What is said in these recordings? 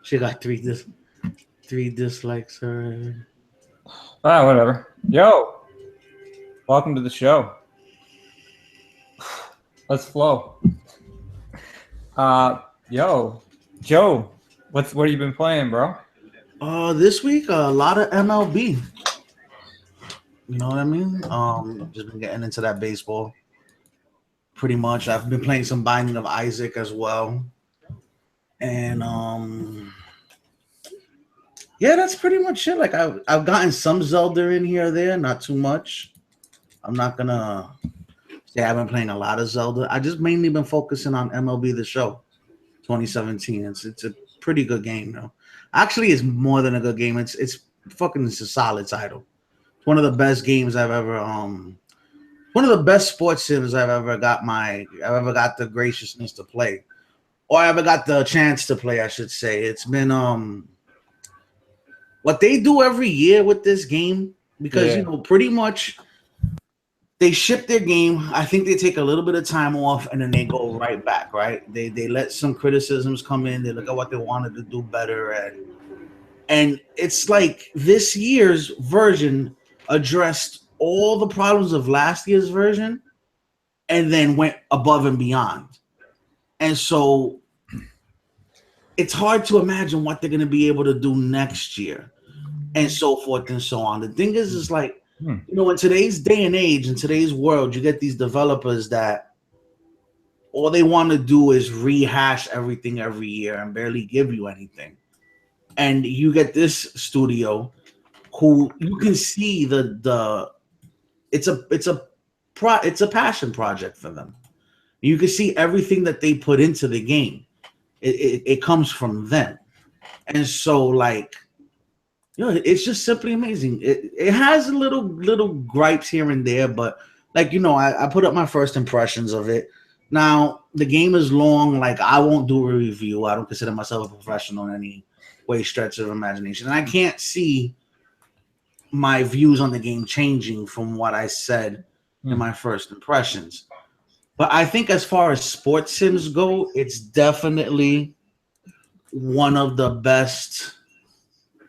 She got three dislikes already. Ah, whatever. Yo, welcome to the show. Let's flow. Yo, Joe, what have you been playing, bro? This week a lot of MLB. You know what I mean? Just been getting into that baseball. Pretty much. I've been playing some Binding of Isaac as well. And yeah, that's pretty much it. Like I've gotten some Zelda in here or there, not too much. I'm not gonna say I've been playing a lot of Zelda. I just mainly been focusing on MLB The Show 2017. It's a pretty good game though. Actually, it's more than a good game. It's a solid title. It's one of the best games I've ever one of the best sports sims I've ever got the graciousness to play. Or I ever got the chance to play, I should say. It's been what they do every year with this game, because pretty much they ship their game. I think they take a little bit of time off and then they go right back, right? They let some criticisms come in, they look at what they wanted to do better, and it's like this year's version addressed all the problems of last year's version and then went above and beyond. And so it's hard to imagine what they're going to be able to do next year and so forth and so on. The thing is like, in today's day and age, in today's world, you get these developers that all they want to do is rehash everything every year and barely give you anything. And you get this studio who you can see it's a passion project for them. You can see everything that they put into the game. It comes from them. And so like, it's just simply amazing. It has little gripes here and there, but like, I put up my first impressions of it. Now the game is long. Like I won't do a review. I don't consider myself a professional in any way, stretch of imagination. And I can't see my views on the game changing from what I said in my first impressions. But I think as far as sports sims go, it's definitely one of the best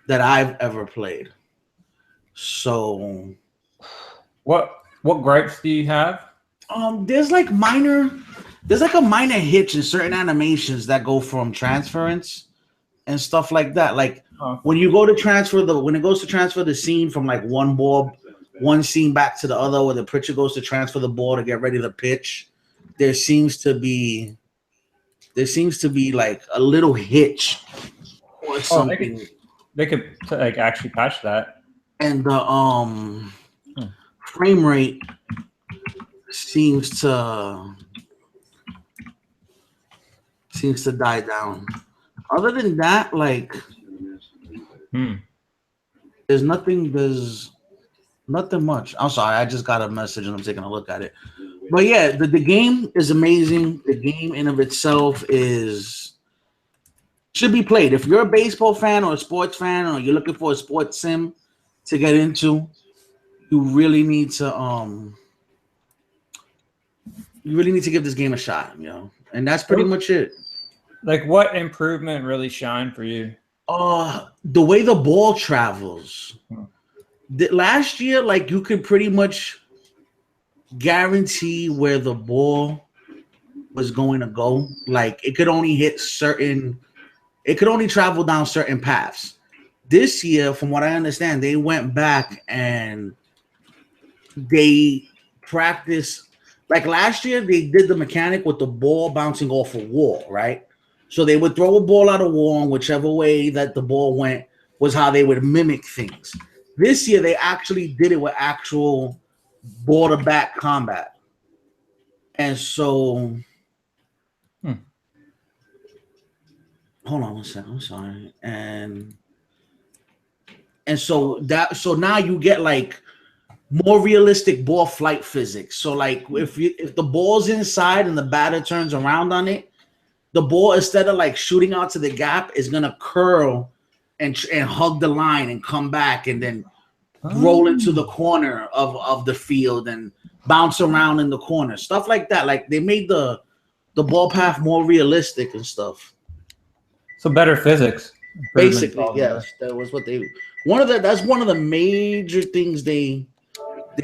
that I've ever played. So what gripes do you have? There's like a minor hitch in certain animations that go from transference and stuff like that. Like when it goes to transfer the scene from like one scene back to the other, where the pitcher goes to transfer the ball to get ready to pitch, there seems to be like a little hitch or something. They could like actually patch that. And the frame rate seems to die down. Other than that, like there's nothing much. I'm sorry, I just got a message and I'm taking a look at it. But yeah, the game is amazing. The game in of itself should be played. If you're a baseball fan or a sports fan, or you're looking for a sports sim to get into, you really need to give this game a shot, And that's pretty much it. Like, what improvement really shined for you? The way the ball travels. Last year, like, you could pretty much guarantee where the ball was going to go. Like, it could only travel down certain paths. This year, from what I understand, they went back and they practiced. Like last year, they did the mechanic with the ball bouncing off a wall, right? So they would throw a ball at a wall, and whichever way that the ball went was how they would mimic things. This year, they actually did it with actual ball-to-bat combat. And so... Hold on one second. I'm sorry. And so now you get like more realistic ball flight physics. So like if the ball's inside and the batter turns around on it, the ball, instead of like shooting out to the gap, is gonna curl and hug the line and come back and then roll into the corner of the field and bounce around in the corner. Stuff like that. Like they made the ball path more realistic and stuff. So better physics. Basically, yes, that was what they. That's one of the major things they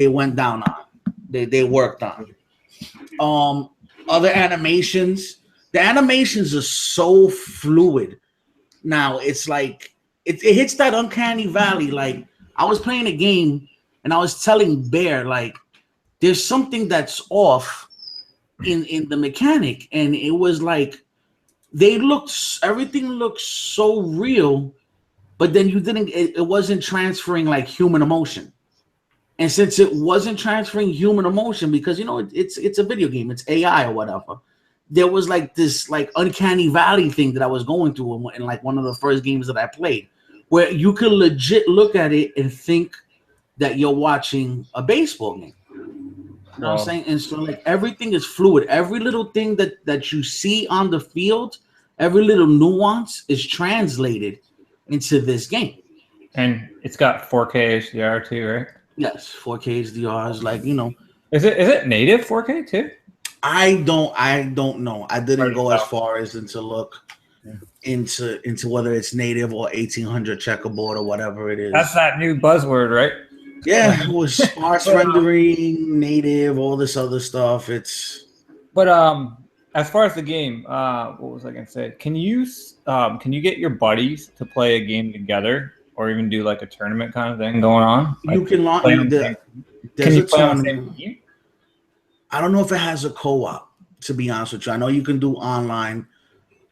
went down on. They worked on. Other animations. The animations are so fluid. Now it's like it hits that uncanny valley. Like I was playing a game and I was telling Bear like there's something that's off in the mechanic, and it was like everything looks so real, but then it wasn't transferring like human emotion. And since it wasn't transferring human emotion, because it's a video game, it's AI or whatever, there was like this like uncanny valley thing that I was going through in like one of the first games that I played, where you could legit look at it and think that you're watching a baseball game. You know what I'm saying? And so like everything is fluid. Every little thing that you see on the field, every little nuance is translated into this game. And it's got 4K HDR too, right? Yes, 4K HDR is like, Is it native 4K too? I don't know. I didn't go as far as to look into whether it's native or 1800 checkerboard or whatever it is. That's that new buzzword, right? Yeah, it was sparse rendering, native, all this other stuff. But as far as the game, what was I gonna say? Can you get your buddies to play a game together, or even do like a tournament kind of thing going on? Like, you can launch. Can you play on the same game? I don't know if it has a co-op. To be honest with you, I know you can do online.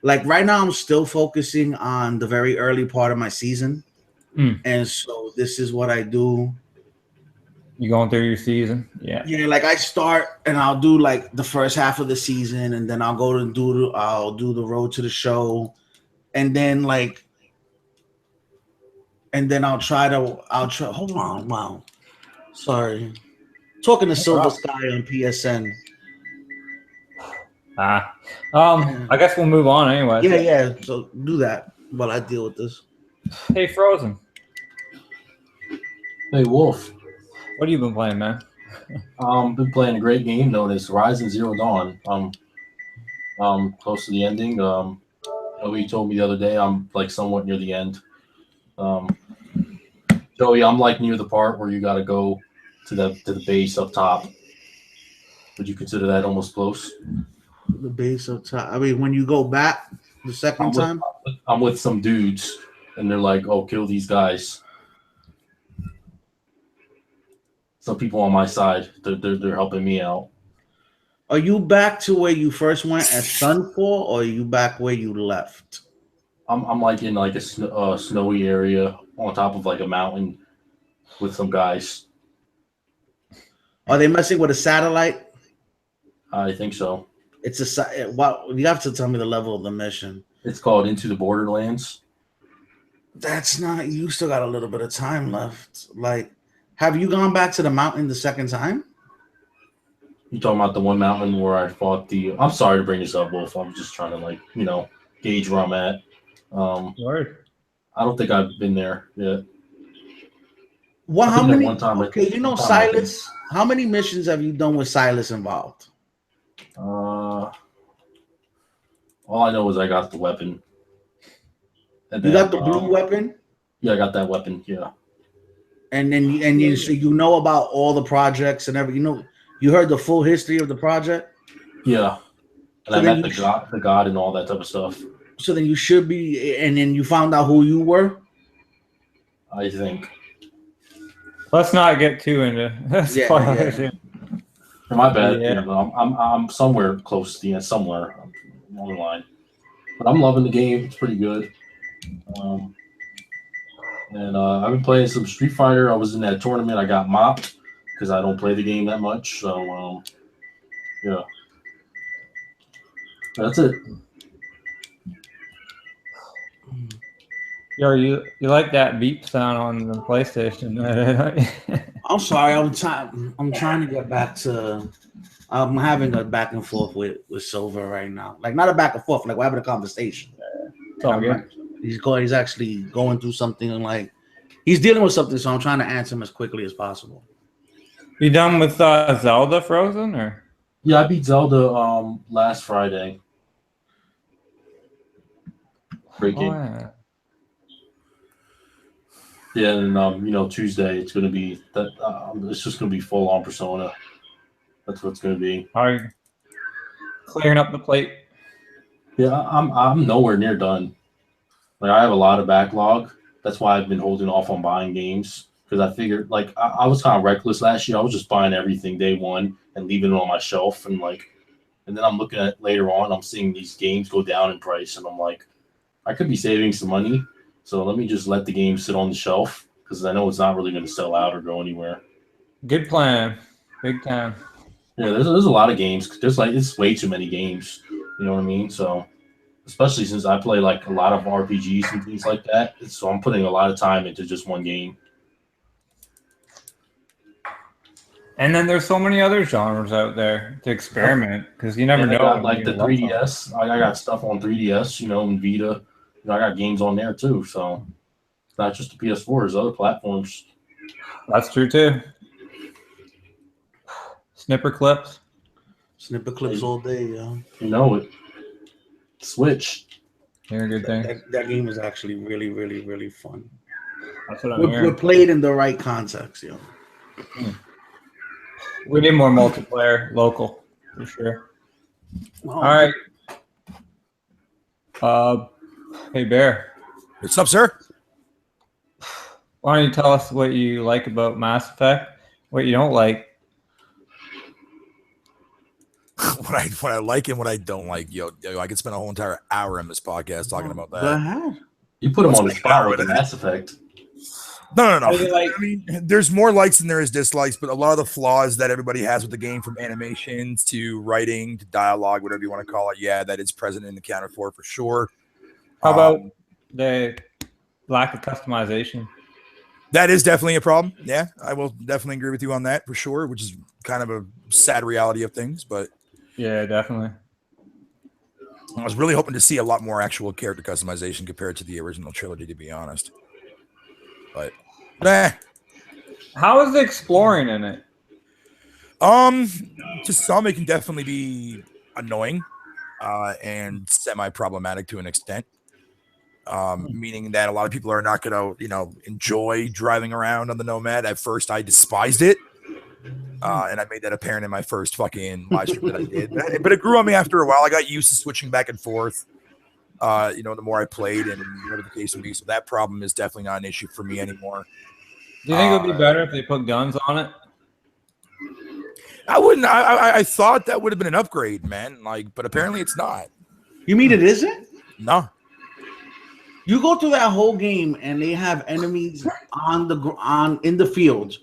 Like right now, I'm still focusing on the very early part of my season, and so this is what I do. You going through your season? Yeah. Yeah, like I start and I'll do like the first half of the season, and then I'll do the road to the show, and then I'll try. Hold on, wow, sorry, talking to Silver Sky on PSN. I guess we'll move on anyway. Yeah. So do that while I deal with this. Hey, Frozen. Hey, Wolf. What have you been playing, man? Been playing a great game known as Horizon Zero Dawn. Close to the ending. Joey told me the other day I'm like somewhat near the end. Joey, I'm like near the part where you got to go to the base up top. Would you consider that almost close? The base up top. I mean, when you go back the second time, I'm with some dudes, and they're like, "Oh, kill these guys." Some people on my side, they're helping me out. Are you back to where you first went at Sunfall, or are you back where you left? I'm like in like a snowy area on top of like a mountain with some guys. Are they messing with a satellite? I think so. It's you have to tell me the level of the mission. It's called Into the Borderlands. That's not. You still got a little bit of time left. Like, have you gone back to the mountain the second time? You talking about the one mountain where I fought the? I'm sorry to bring this up, Wolf. I'm just trying to gauge where I'm at. Word. I don't think I've been there yet. Well, how many? Okay, Silas. How many missions have you done with Silas involved? All I know is I got the weapon. And you got the blue weapon? Yeah, I got that weapon. Yeah. And then so you know about all the projects and everything. You heard the full history of the project. Yeah. And so I met the god and all that type of stuff. So then you should be, and then you found out who you were. I think. Let's not get too into this. Yeah. My bad. Yeah. I'm somewhere close to the end, somewhere along the line. But I'm loving the game. It's pretty good. And I've been playing some Street Fighter. I was in that tournament. I got mopped because I don't play the game that much. So, yeah. That's it. Yo, you like that beep sound on the PlayStation? I'm sorry. I'm trying to get back to. I'm having a back and forth with Silver right now. Like not a back and forth. Like we're having a conversation. It's all good. He's actually going through something and like he's dealing with something. So I'm trying to answer him as quickly as possible. You done with Zelda Frozen or? Yeah, I beat Zelda last Friday. Great game. Yeah. Yeah, and Tuesday it's going to be that. It's just going to be full on Persona. That's what it's going to be. How are you clearing up the plate? Yeah, I'm nowhere near done. Like I have a lot of backlog. That's why I've been holding off on buying games because I figured like I was kind of reckless last year. I was just buying everything day one and leaving it on my shelf and then I'm looking at later on. I'm seeing these games go down in price, and I'm like, I could be saving some money. So let me just let the game sit on the shelf because I know it's not really going to sell out or go anywhere. Good plan. Big time. Yeah, there's a lot of games. There's like it's way too many games. You know what I mean? So especially since I play like a lot of RPGs and things like that, so I'm putting a lot of time into just one game. And then there's so many other genres out there to experiment because you never know. I got like the 3DS. I got stuff on 3DS, and Vita. I got games on there too. So it's not just the PS4. There's other platforms. That's true too. Snipper clips. Snipper clips all day, yo. You know it. Switch. They're a good thing. That game is actually really, really, really fun. That's what I'm hearing. We're played in the right context, yo. We need more multiplayer local for sure. Oh. All right. Hey Bear. What's up, sir? Why don't you tell us what you like about Mass Effect, what you don't like? what I like and what I don't like. Yo, I could spend a whole entire hour in this podcast talking about that. Go ahead. You put them on the spot with Mass Effect. No. Like, I mean, there's more likes than there is dislikes, but a lot of the flaws that everybody has with the game, from animations to writing to dialogue, whatever you want to call it, yeah, that is present and accounted for sure. how about the lack of customization? That is definitely a problem. Yeah, I will definitely agree with you on that for sure, which is kind of a sad reality of things, but Yeah, definitely. I was really hoping to see a lot more actual character customization compared to the original trilogy, to be honest. But How is the exploring in it? to some it can definitely be annoying and semi-problematic to an extent. Meaning that a lot of people are not going to, enjoy driving around on the Nomad. At first, I despised it, and I made that apparent in my first fucking live stream that I did. But it grew on me after a while. I got used to switching back and forth. The more I played, and whatever the case would be. So that problem is definitely not an issue for me anymore. Do you think it would be better if they put guns on it? I wouldn't. I thought that would have been an upgrade, man. But apparently it's not. You mean it isn't? No. You go through that whole game and they have enemies in the field,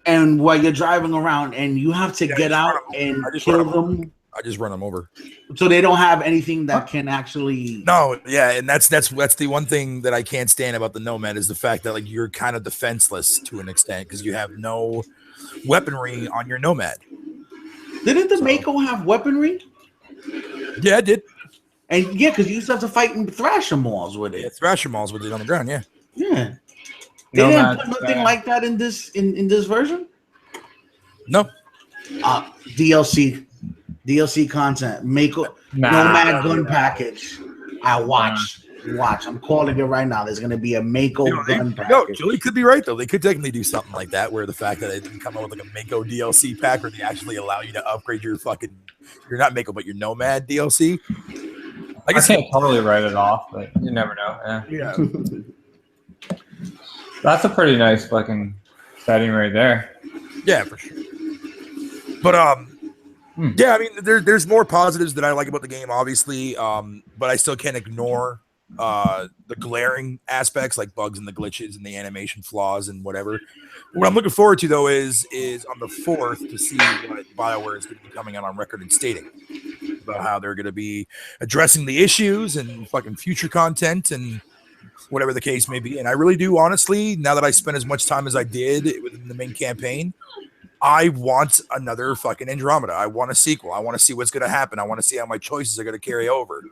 and while you're driving around, and you have to get out and kill them. I just run them over. So they don't have anything that can actually. No, yeah, and that's the one thing that I can't stand about the Nomad is the fact that you're kind of defenseless to an extent because you have no weaponry on your Nomad. Didn't the Mako have weaponry? Yeah, it did. And yeah, because you used to have to fight in Thrasher Mauls with it. Yeah, Thrasher Mauls with it on the ground. Yeah. Yeah. They didn't put nothing like that in this version. No. DLC content. Mako Nomad gun package. Watch. I'm calling it right now. There's gonna be a Mako gun package. No, Joey could be right though. They could technically do something like that, where the fact that they didn't come up with a Mako DLC pack, where they actually allow you to upgrade your you're not Mako, but your Nomad DLC. I can't totally write it off, but you never know. Yeah. That's a pretty nice fucking setting right there. Yeah, for sure. But yeah, I mean, there's more positives that I like about the game, obviously. But I still can't ignore the glaring aspects like bugs and the glitches and the animation flaws and whatever. What I'm looking forward to though is on the 4th to see what BioWare is going to be coming out on record and stating about how they're going to be addressing the issues and fucking future content and whatever the case may be. And I really do, honestly, now that I spent as much time as I did within the main campaign, I want another fucking Andromeda. I want a sequel. I want to see what's going to happen. I want to see how my choices are going to carry over.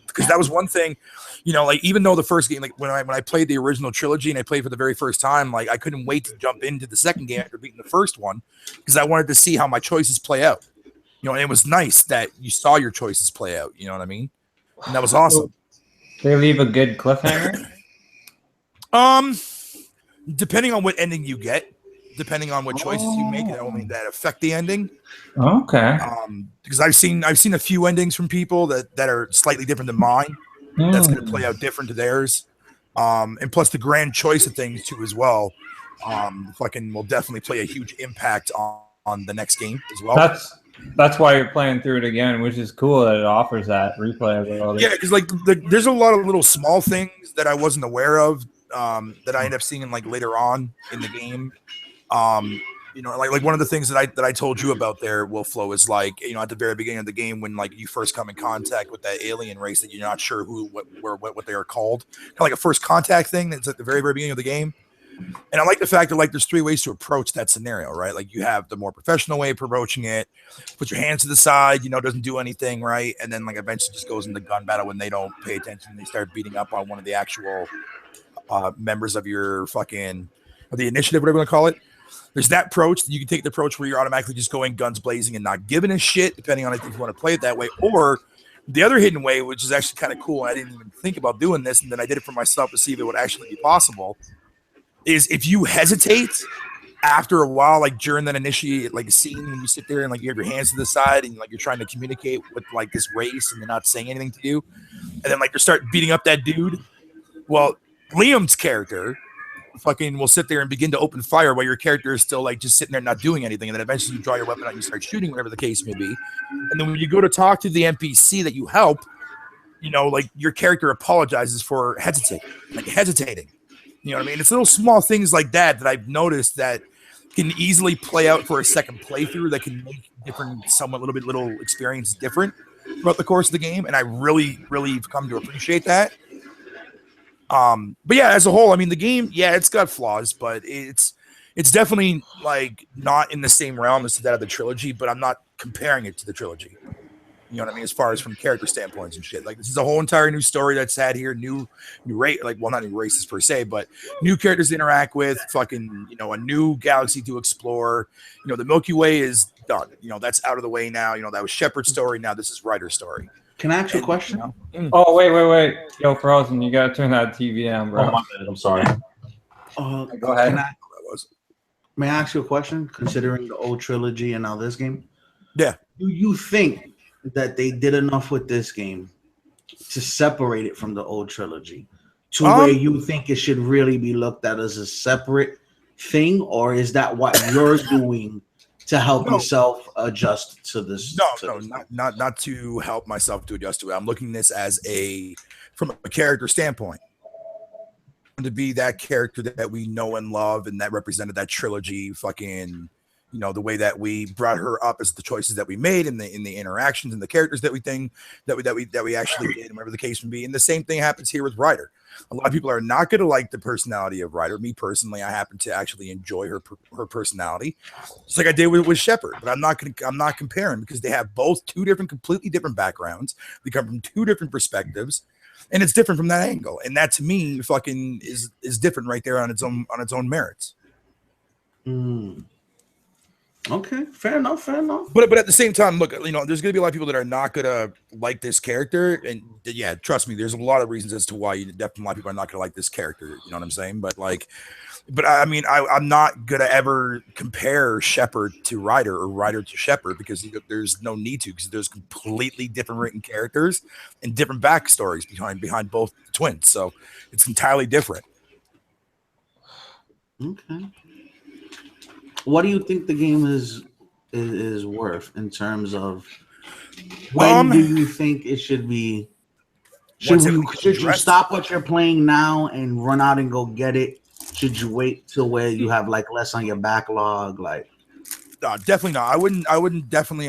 Because that was one thing, even though the first game, when I played the original trilogy and I played for the very first time, I couldn't wait to jump into the second game after beating the first one because I wanted to see how my choices play out. And it was nice that you saw your choices play out. You know what I mean? And that was awesome. They leave a good cliffhanger. Depending on what ending you get, depending on what choices you make, that affect the ending. Okay. Because I've seen a few endings from people that are slightly different than mine. That's going to play out different to theirs. And plus the grand choice of things too as well. Fucking will definitely play a huge impact on the next game as well. That's why you're playing through it again, which is cool that it offers that replayability. Yeah, because like there's a lot of little small things that I wasn't aware of that I end up seeing like later on in the game. Like one of the things that I told you about there, Will Flow, is like, at the very beginning of the game when like you first come in contact with that alien race that you're not sure what they are called, kind of like a first contact thing that's at the very, very beginning of the game. And I like the fact that like there's 3 ways to approach that scenario, right? Like you have the more professional way of approaching it, put your hands to the side, doesn't do anything, right? And then like eventually just goes into gun battle when they don't pay attention and they start beating up on one of the actual members of your of the initiative, whatever you want to call it. There's that approach. You can take the approach where you're automatically just going guns blazing and not giving a shit, depending on if you want to play it that way. Or the other hidden way, which is actually kind of cool. I didn't even think about doing this, and then I did it for myself to see if it would actually be possible. Is if you hesitate after a while, like during that initiate like scene, when you sit there and like you have your hands to the side and like you're trying to communicate with like this race and they're not saying anything to you, and then like you start beating up that dude. Well, Liam's character fucking will sit there and begin to open fire while your character is still like just sitting there not doing anything, and then eventually you draw your weapon out and you start shooting, whatever the case may be. And then when you go to talk to the NPC that you help, like your character apologizes for hesitating. You know what I mean? It's little small things like that I've noticed that can easily play out for a second playthrough that can make little experience different throughout the course of the game. And I really, really have come to appreciate that. But yeah, as a whole, I mean, the game, yeah, it's got flaws, but it's definitely like not in the same realm as that of the trilogy, but I'm not comparing it to the trilogy. You know what I mean? As far as from character standpoints and shit, like this is a whole entire new story that's had here, new race, like, well, not new races per se, but new characters to interact with, fucking, a new galaxy to explore. The Milky Way is done. That's out of the way now. That was Shepard's story. Now this is Ryder's story. Can I ask you a question? Oh, wait. Yo, Frozen, you gotta turn that TV down, bro. Oh, my bad. I'm sorry. Go ahead. May I ask you a question, considering the old trilogy and now this game? Yeah. Do you think that they did enough with this game to separate it from the old trilogy to where you think it should really be looked at as a separate thing, or is that what you're doing to help yourself adjust to this? Not to help myself to adjust to it. I'm looking at this as from a character standpoint, to be that character that we know and love and that represented that trilogy, fucking, the way that we brought her up as the choices that we made in the interactions and the characters that we actually did, and whatever the case may be. And the same thing happens here with Ryder. A lot of people are not going to like the personality of Ryder. Me personally, I happen to actually enjoy her personality, just like I did with Shepard. But I'm not comparing, because they have both completely different backgrounds. They come from 2 different perspectives, and it's different from that angle. And that to me, fucking is different right there on its own merits. Okay, fair enough. But at the same time, look, there's going to be a lot of people that are not going to like this character, and yeah, trust me, there's a lot of reasons as to why a lot of people are not going to like this character. You know what I'm saying? But I mean, I'm not going to ever compare Shepard to Ryder or Ryder to Shepard, because there's no need to, because there's completely different written characters and different backstories behind both twins, so it's entirely different. Okay. What do you think the game is worth in terms of when do you think it should be? Should you stop what you're playing now and run out and go get it? Should you wait till where you have like less on your backlog? Like, no, definitely not. I would definitely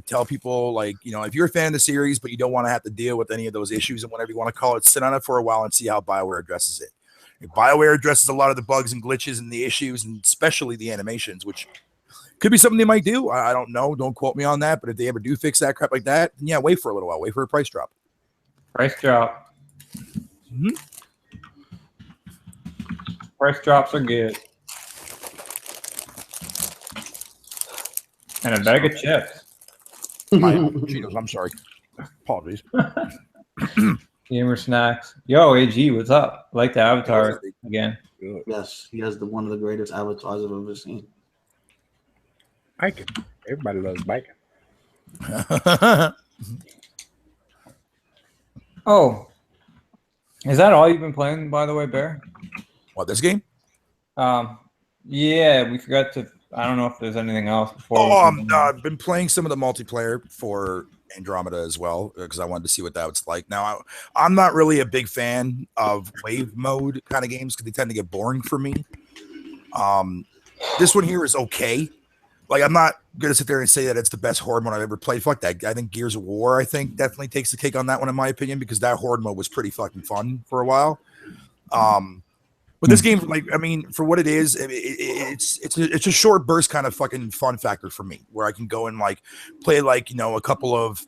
tell people, like, if you're a fan of the series but you don't want to have to deal with any of those issues and whatever you want to call it, sit on it for a while and see how BioWare addresses it. BioWare addresses a lot of the bugs and glitches and the issues, and especially the animations, which could be something they might do. I don't know. Don't quote me on that. But if they ever do fix that crap like that, then yeah, wait for a little while. Wait for a price drop. Price drop. Mm-hmm. Price drops are good. And a bag of chips. Cheetos, I'm sorry. Apologies. Gamer Snacks. Yo, AG, what's up? I like the avatar again. Yes, he has one of the greatest avatars I've ever seen. Bacon. Everybody loves bacon. Oh, is that all you've been playing, by the way, Bear? What, this game? Yeah, we forgot to. I don't know if there's anything else before. I've been playing some of the multiplayer for Andromeda as well because I wanted to see what that was like. Now, I'm not really a big fan of wave mode kind of games because they tend to get boring for me. This one here is okay. Like, I'm not gonna sit there and say that it's the best horde mode I've ever played. Fuck that. I think Gears of War, definitely takes the cake on that one in my opinion because that horde mode was pretty fucking fun for a while. But this game, like, I mean, for what it is, it's a short burst kind of fucking fun factor for me, where I can go and like play like, you know, a couple of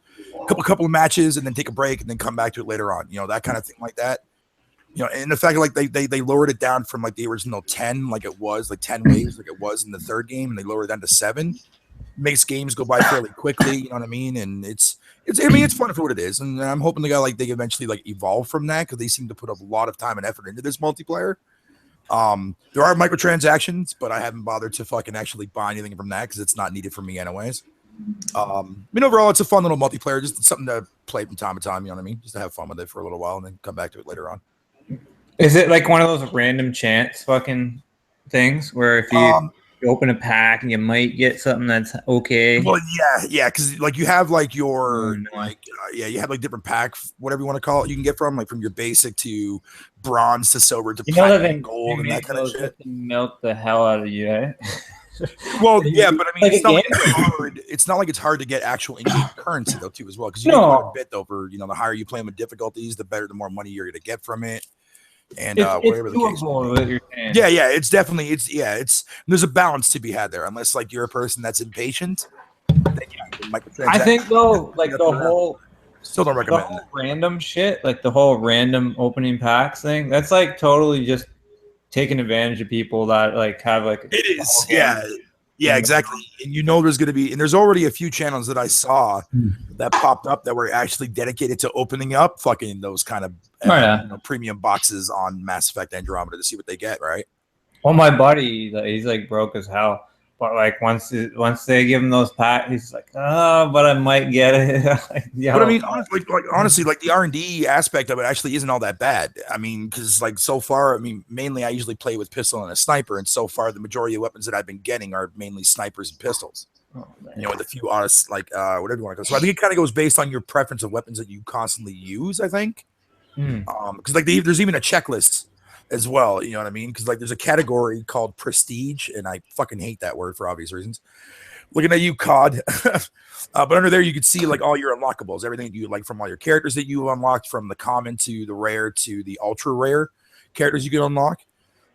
matches and then take a break and then come back to it later on, you know, that kind of thing like that. You know, and the fact like they lowered it down from like the original 10, like it was like 10 waves, like it was in the third game, and they lowered it down to 7. Makes games go by fairly quickly, you know what I mean? And it's fun for what it is, and I'm hoping they eventually like evolve from that because they seem to put a lot of time and effort into this multiplayer. There are microtransactions, but I haven't bothered to fucking actually buy anything from that because it's not needed for me anyways. I mean, overall, it's a fun little multiplayer, just something to play from time to time, you know what I mean? Just to have fun with it for a little while and then come back to it later on. Is it like one of those random chance fucking things where if you open a pack and you might get something that's okay? Well, yeah, because like you have like your you have like different pack, whatever you want to call it, you can get from your basic to bronze to silver to platinum, gold, and that kind of shit. Melt the hell out of you, eh? Well, yeah, but I mean, it's not like it's hard to get actual in-game currency though, too, as well, because you get quite a bit over. You know, the higher you play with difficulties, the better, the more money you're going to get from it. And whatever the case. Yeah, it's definitely there's a balance to be had there, unless like you're a person that's impatient. Then, I think though, like the whole still don't recommend the whole random shit, like the whole random opening packs thing. That's like totally just taking advantage of people that like have like it is, yeah, exactly. And you know, there's already a few channels that I saw that popped up that were actually dedicated to opening up fucking those kind of premium boxes on Mass Effect Andromeda to see what they get, right? Well, my buddy, he's like broke as hell. But like once they give him those packs, he's like, oh, but I might get it. But I mean, honestly, like the R&D aspect of it actually isn't all that bad. I mean, because like so far, I mean, mainly I usually play with pistol and a sniper, and so far the majority of weapons that I've been getting are mainly snipers and pistols. You know, with a few honest, like whatever you want to go. So I think it kind of goes based on your preference of weapons that you constantly use. I think, because like there's even a checklist as well, you know what I mean? Because like there's a category called prestige, and I fucking hate that word for obvious reasons. Looking at you, COD, but under there you could see like all your unlockables, everything you like from all your characters that you unlocked, from the common to the rare to the ultra rare characters you can unlock.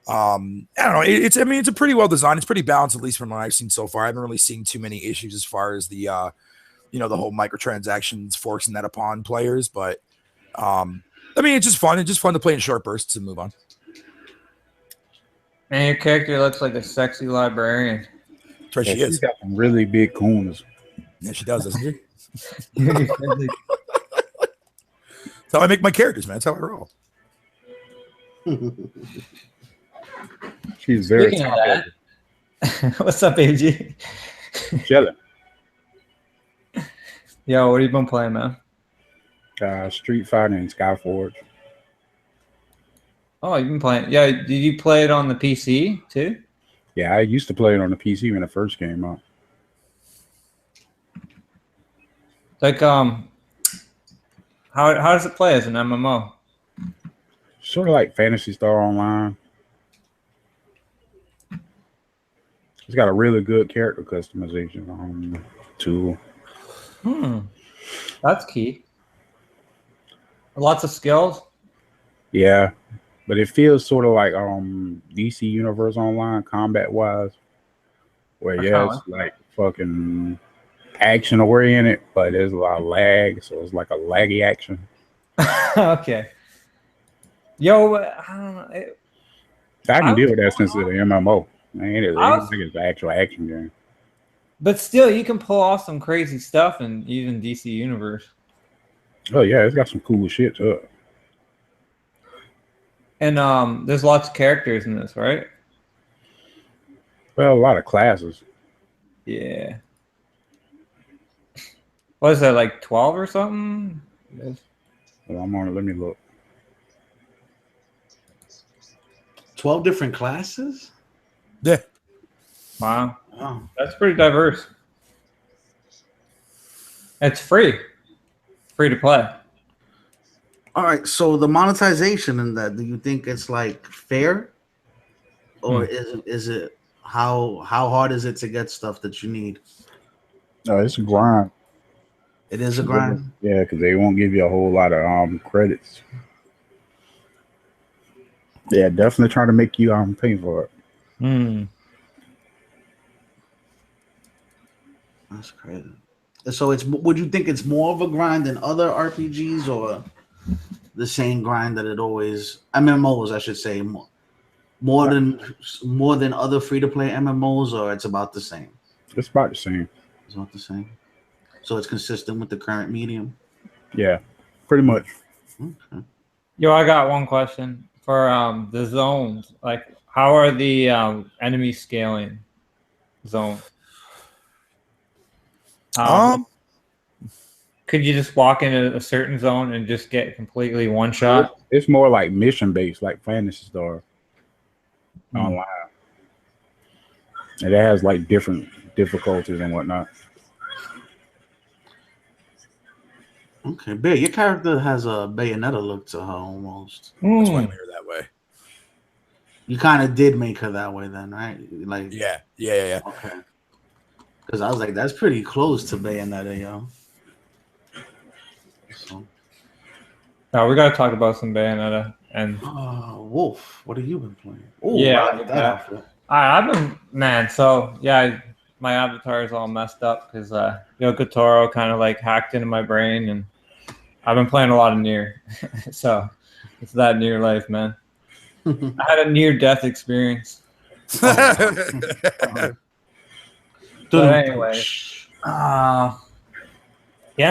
I don't know. It's a pretty well designed. It's pretty balanced, at least from what I've seen so far. I haven't really seen too many issues as far as the the whole microtransactions forcing that upon players. But I mean, it's just fun. It's just fun to play in short bursts and move on. Man, your character looks like a sexy librarian. That's right, she is. She's got some really big coons. Yeah, she does, doesn't she? That's how I make my characters, man. That's how I roll. She's very top heavy. What's up, AG? Jelly. Yo, what have you been playing, man? Street Fighter and Skyforge. Oh, you've been playing. Yeah, did you play it on the PC too? Yeah, I used to play it on the PC when it first came out. Like, how does it play as an MMO? Sort of like Phantasy Star Online. It's got a really good character customization tool. That's key. Lots of skills. Yeah, but it feels sort of like DC Universe Online combat wise, where it's like fucking action oriented, but there's a lot of lag, so it's like a laggy action. Okay. Yo, I don't know. I can deal with that since it's an MMO. Man, I think it's an actual action game. But still, you can pull off some crazy stuff in even DC Universe. Oh yeah, it's got some cool shit to it. And there's lots of characters in this, right? Well, a lot of classes. Yeah. What is that, like 12 or something? Well, I'm on it. Let me look. 12 different classes? Yeah. Wow. Wow. That's pretty diverse. It's free. Free to play. All right. So the monetization in that, do you think it's like fair? Or is it how hard is it to get stuff that you need? No, it's a grind. It is a grind. Yeah, because they won't give you a whole lot of credits. Yeah, definitely trying to make you pay for it. That's crazy. So would you think it's more of a grind than other RPGs, or the same grind that it always MMOs, I should say, more than other free to play MMOs, or it's about the same? It's about the same. It's about the same. So it's consistent with the current medium. Yeah, pretty much. Okay. Yo, I got one question for the zones. Like, how are the enemy scaling zones? Could you just walk into a certain zone and just get completely one shot? It's more like mission based, like Fantasy Star online. And it has like different difficulties and whatnot. Okay, Bear, your character has a Bayonetta look to her almost. That's why I made her that way. You kind of did make her that way then, right? Like, Yeah. Okay. Because I was like, that's pretty close to Bayonetta, yo. So. No, we gotta talk about some Bayonetta and Wolf. What have you been playing? Oh, yeah, I like that outfit. I've been so yeah. My avatar is all messed up because Yoko Taro kind of like hacked into my brain, and I've been playing a lot of Nier, so it's that Nier life, man. I had a near-death experience. But anyway, yeah,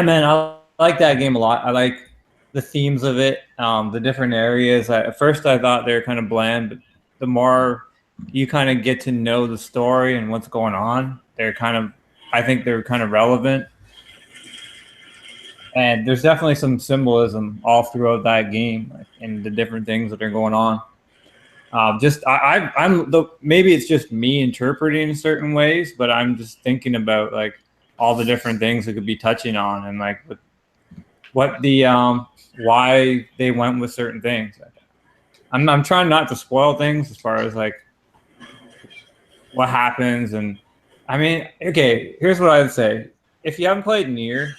man, I like that game a lot. I like the themes of it, the different areas. At first, I thought they were kind of bland, but the more you kind of get to know the story and what's going on, I think they're kind of relevant. And there's definitely some symbolism all throughout that game, like, and the different things that are going on. Maybe it's just me interpreting in certain ways, but I'm just thinking about like all the different things we could be touching on, and like what the why they went with certain things. I'm trying not to spoil things as far as like what happens, and I mean, okay, here's what I would say: if you haven't played Nier,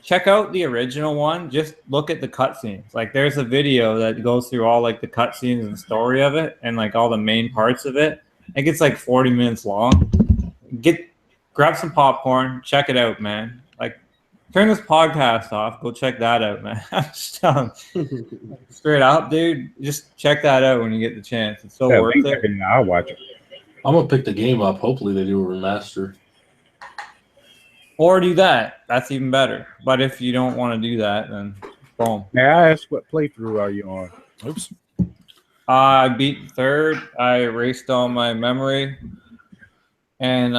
check out the original one. Just look at the cutscenes. Like, there's a video that goes through all like the cutscenes and story of it, and like all the main parts of it. It gets like 40 minutes long. Grab some popcorn, check it out, man. Like, turn this podcast off. Go check that out, man. I'm just telling you, straight up, dude. Just check that out when you get the chance. It's so worth it. I'll watch it. I'm gonna pick the game up. Hopefully, they do a remaster. Or do that. That's even better. But if you don't want to do that, then boom. May I ask what playthrough are you on? Oops. I beat third. I erased all my memory. And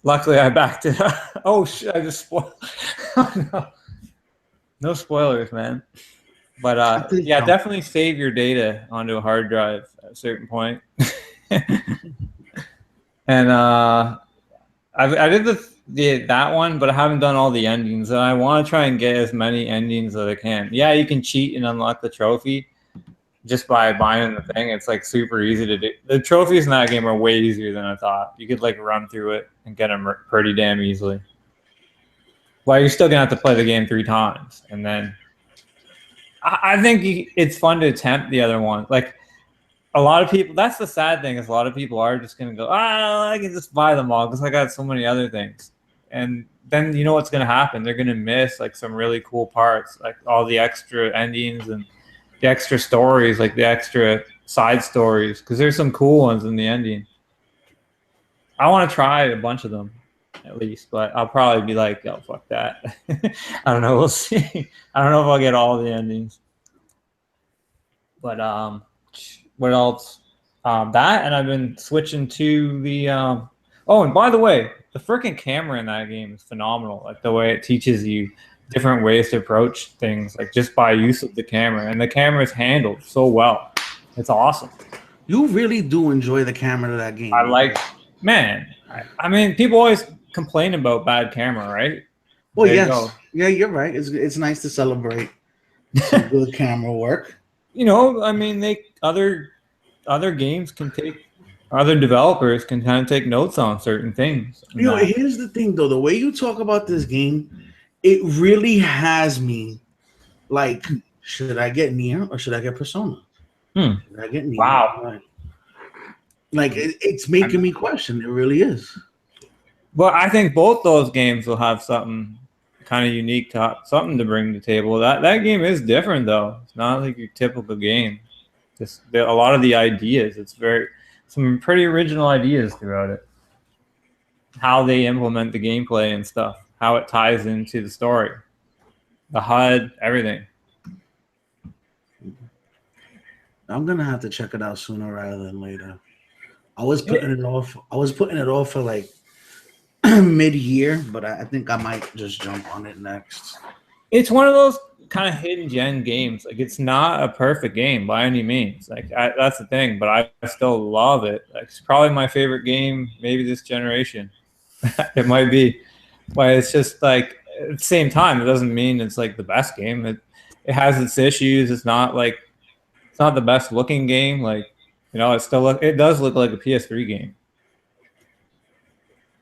luckily I backed it up. Oh, shit. I just spoiled. Oh, no. No spoilers, man. But yeah, definitely save your data onto a hard drive at a certain point. And I did that one, but I haven't done all the endings, and I want to try and get as many endings as I can. Yeah, you can cheat and unlock the trophy just by buying the thing. It's like super easy to do. The trophies in that game are way easier than I thought. You could like run through it and get them pretty damn easily. Well, you're still gonna have to play the game 3 times, and then I think it's fun to attempt the other one. Like, a lot of people, that's the sad thing, is a lot of people are just going to go, I can just buy them all because I got so many other things. And then you know what's going to happen? They're going to miss like some really cool parts, like all the extra endings and the extra stories, like the extra side stories, because there's some cool ones in the ending. I want to try a bunch of them at least, but I'll probably be like, oh, fuck that. I don't know. We'll see. I don't know if I'll get all the endings. But what else? That, and I've been switching to the. Oh, and by the way, the freaking camera in that game is phenomenal. Like the way it teaches you different ways to approach things, like just by use of the camera, and the camera is handled so well. It's awesome. You really do enjoy the camera of that game. I like, man. I mean, people always complain about bad camera, right? Well, yes, yeah, you're right. It's nice to celebrate some good camera work. You know, I mean, other games can take. Other developers can kind of take notes on certain things. You know, here's the thing, though. The way you talk about this game, it really has me like, should I get Nier or should I get Persona? Should I get Nier? Wow. Like it's making me question. It really is. Well, I think both those games will have something kind of unique, something to bring to the table. That game is different, though. It's not like your typical game. A lot of the ideas, some pretty original ideas throughout it. How they implement the gameplay and stuff, how it ties into the story, the HUD, everything. I'm gonna have to check it out sooner rather than later. I was putting it off for like mid-year, but I think I might just jump on it next. It's one of those kind of hidden gem games. Like, it's not a perfect game by any means. Like, that's the thing, but I still love it. Like, it's probably my favorite game, maybe this generation. It might be, but it's just like at the same time, it doesn't mean it's like the best game. It has its issues. It's not the best looking game. Like, you know, it does look like a PS3 game.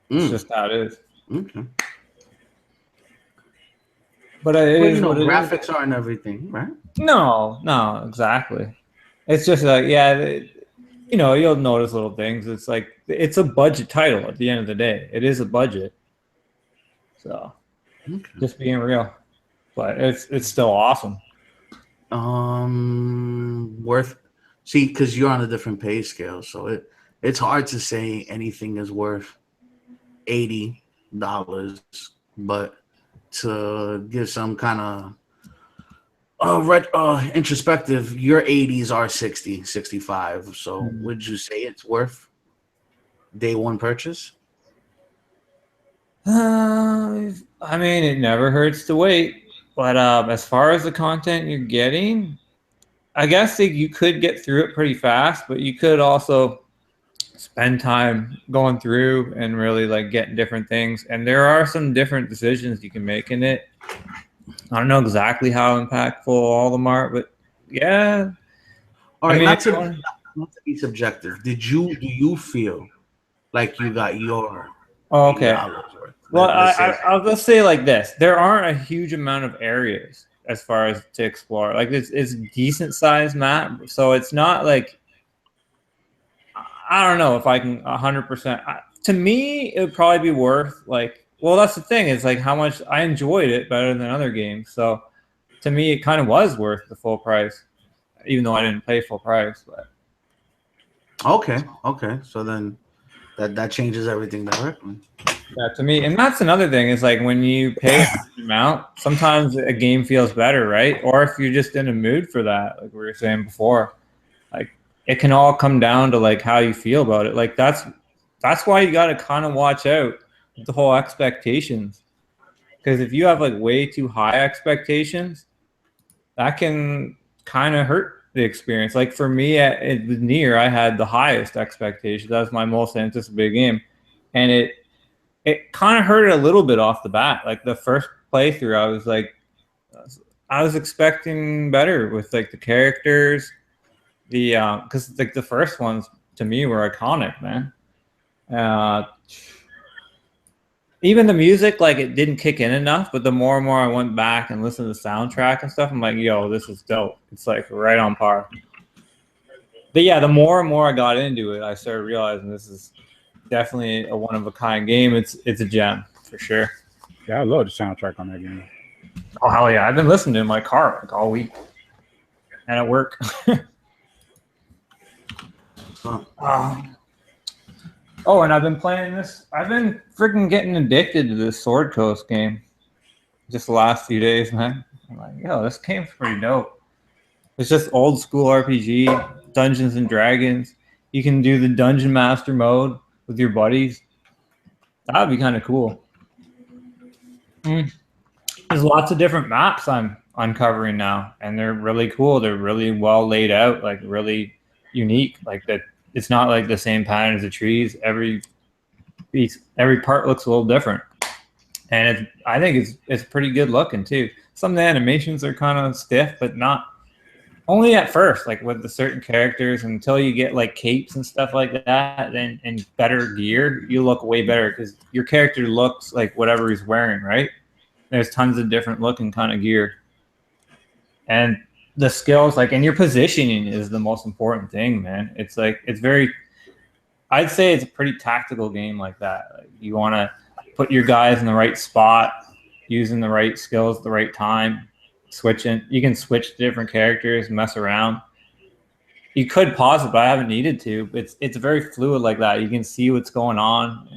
It's just how it is. Okay. But graphics aren't everything, right? No, exactly. It's just like, you know, you'll notice little things. It's like, it's a budget title at the end of the day. It is a budget. So, just being real. But it's still awesome. See, because you're on a different pay scale, so it's hard to say anything is worth $80, but to give some kind of introspective, your 80s are 60, 65. So would you say it's worth day one purchase? I mean, it never hurts to wait. But as far as the content you're getting, I guess you could get through it pretty fast, but you could also spend time going through and really like getting different things. And there are some different decisions you can make in it. I don't know exactly how impactful all of them are, but yeah. All right, not to be subjective. Do you feel like you got your $80 worth? Well, I'll just say like this: there aren't a huge amount of areas as far as to explore. Like it's decent sized map, so it's not like, I don't know if I can 100%. To me, it would probably be worth like. Well, that's the thing. Is like how much I enjoyed it better than other games. So to me, it kind of was worth the full price, even though I didn't pay full price. But okay. So then that changes everything directly. Yeah, to me, and that's another thing is like when you pay a amount, sometimes a game feels better, right? Or if you're just in a mood for that, like we were saying before, like it can all come down to like how you feel about it. Like that's why you got to kind of watch out with the whole expectations, because if you have like way too high expectations, that can kind of hurt the experience. Like for me with Nier, I had the highest expectations. That was my most anticipated game, and it kind of hurt it a little bit off the bat. Like the first playthrough, I was expecting better with like the characters, because like the first ones to me were iconic, man. Even the music, like it didn't kick in enough, but the more and more I went back and listened to the soundtrack and stuff, I'm like, yo, this is dope. It's like right on par. But yeah, the more and more I got into it, I started realizing this is definitely a one-of-a-kind game. It's a gem for sure. Yeah, I love the soundtrack on that game. Oh hell yeah! I've been listening to it in my car like all week, and at work. Oh, and I've been playing this. I've been freaking getting addicted to this Sword Coast game. Just the last few days, man. I'm like, yo, this game's pretty dope. It's just old school RPG, Dungeons and Dragons. You can do the Dungeon Master mode with your buddies. That would be kind of cool. There's lots of different maps I'm uncovering now, and they're really cool. They're really well laid out, like really unique. Like that, it's not like the same pattern as the trees. Every part looks a little different, and I think it's pretty good looking too. Some of the animations are kind of stiff, but not only at first. Like with the certain characters, until you get like capes and stuff like that, then and better gear, you look way better because your character looks like whatever he's wearing, right? There's tons of different looking kind of gear, and the skills, like, and your positioning is the most important thing, man. It's like I'd say it's a pretty tactical game like that. Like you want to put your guys in the right spot, using the right skills at the right time, switching. You can switch to different characters, mess around. You could pause it, but I haven't needed to. It's very fluid like that. You can see what's going on.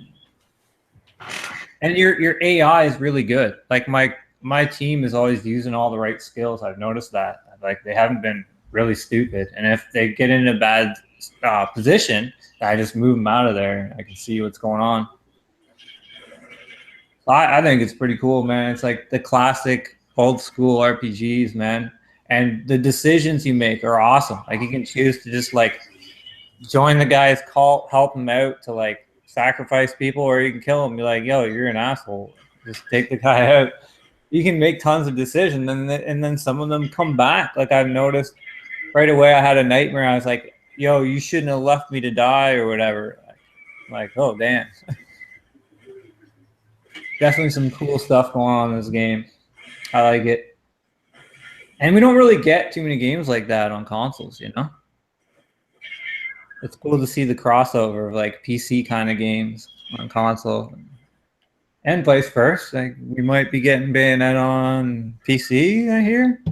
And your AI is really good. Like my team is always using all the right skills. I've noticed that. Like they haven't been really stupid. And if they get in a bad position, I just move them out of there. I can see what's going on. I think it's pretty cool, man. It's like the classic old school RPGs, man. And the decisions you make are awesome. Like you can choose to just like join the guy's cult, help him out to like sacrifice people, or you can kill him and be like, yo, you're an asshole. Just take the guy out. You can make tons of decisions, and then some of them come back. Like I've noticed right away, I had a nightmare. I was like, yo, you shouldn't have left me to die or whatever. Like, oh, damn. Definitely some cool stuff going on in this game. I like it. And we don't really get too many games like that on consoles, you know? It's cool to see the crossover of like PC kind of games on console, and vice versa. Like we might be getting Bayonetta on PC, I hear.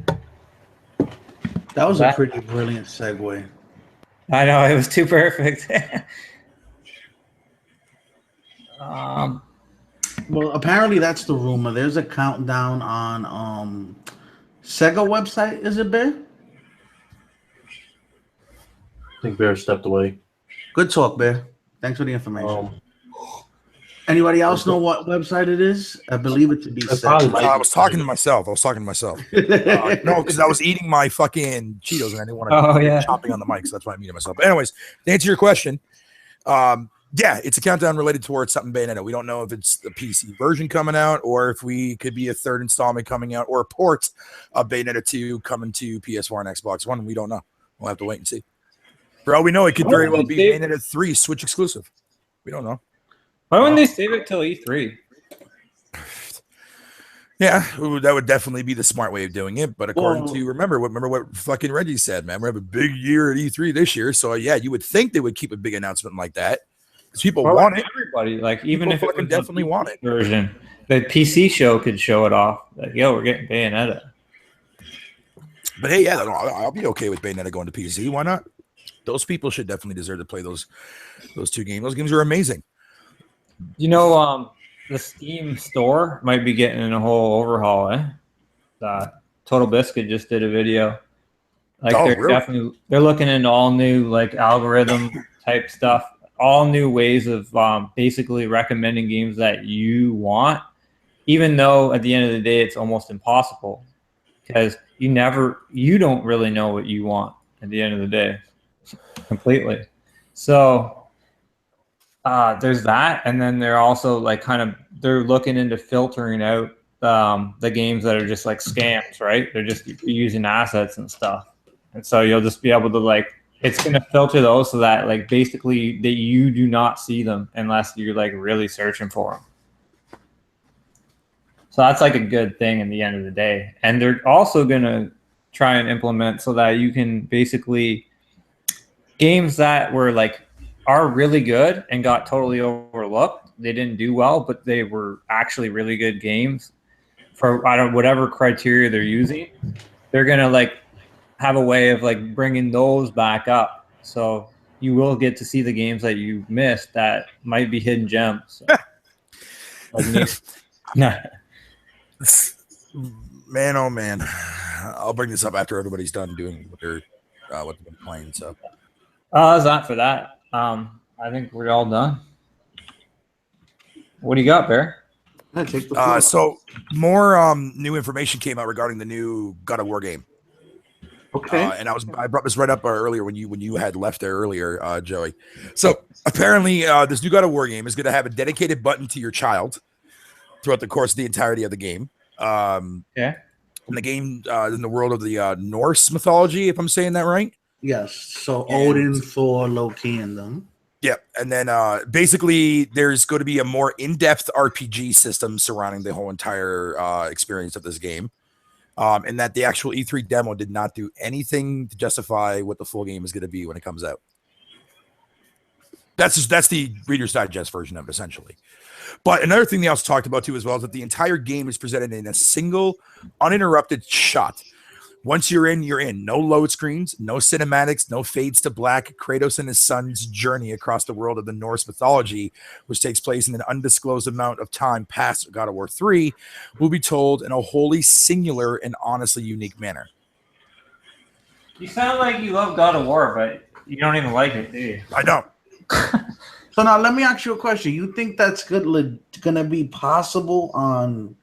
That was a pretty brilliant segue. I know, it was too perfect. Well, apparently that's the rumor. There's a countdown on Sega website. Is it, Bear? I think Bear stepped away. Good talk, Bear. Thanks for the information. Anybody else know what website it is? I believe it to be Sega. I was talking to myself. No, because I was eating my fucking Cheetos and I didn't want to chopping on the mic, so that's why I muted myself. But anyways, to answer your question, yeah, it's a countdown related towards something Bayonetta. We don't know if it's the PC version coming out or if we could be a third installment coming out or a port of Bayonetta 2 coming to PS4 and Xbox One. We don't know. We'll have to wait and see. For all we know, it could very well be Bayonetta 3 Switch exclusive. We don't know. Why wouldn't they save it till E3? Yeah, that would definitely be the smart way of doing it. But according to remember what fucking Reggie said, man, we have a big year at E3 this year. So yeah, you would think they would keep a big announcement like that because people want it. Everybody, like even if it definitely want it version, the PC show could show it off. Like, yo, we're getting Bayonetta. But hey, yeah, I'll be okay with Bayonetta going to PC. Why not? Those people should definitely deserve to play those two games. Those games are amazing. You know, the Steam store might be getting a whole overhaul, eh? Total Biscuit just did a video. Like they're looking into all new like algorithm type stuff, all new ways of basically recommending games that you want, even though at the end of the day it's almost impossible because you don't really know what you want at the end of the day completely. So there's that, and then they're also like they're looking into filtering out the games that are just like scams, right? They're just using assets and stuff, and so you'll just be able to like it's going to filter those so that like basically that you do not see them unless you're like really searching for them. So that's like a good thing in the end of the day, and they're also going to try and implement so that you can basically games that were like are really good and got totally overlooked. They didn't do well, but they were actually really good games for whatever criteria they're using. They're gonna like have a way of like bringing those back up, so you will get to see the games that you missed that might be hidden gems. So, like, man, oh man, I'll bring this up after everybody's done doing what they're playing. So, that's not for that. I think we're all done. What do you got, Bear? So more new information came out regarding the new God of War game. Okay. And I brought this right up earlier when you had left there earlier, Joey. So apparently, this new God of War game is going to have a dedicated button to your child throughout the course of the entirety of the game. In the game, in the world of the Norse mythology, if I'm saying that right. Yes. So Odin, Thor, Loki, and them. Yeah, and then basically there's going to be a more in-depth RPG system surrounding the whole entire experience of this game, and that the actual E3 demo did not do anything to justify what the full game is going to be when it comes out. That's the Reader's Digest version of it, essentially. But another thing they also talked about too as well is that the entire game is presented in a single, uninterrupted shot. Once you're in, you're in. No load screens, no cinematics, no fades to black. Kratos and his son's journey across the world of the Norse mythology, which takes place in an undisclosed amount of time past God of War 3, will be told in a wholly singular and honestly unique manner. You sound like you love God of War, but you don't even like it, do you? I don't. So now let me ask you a question. You think that's gonna be possible on?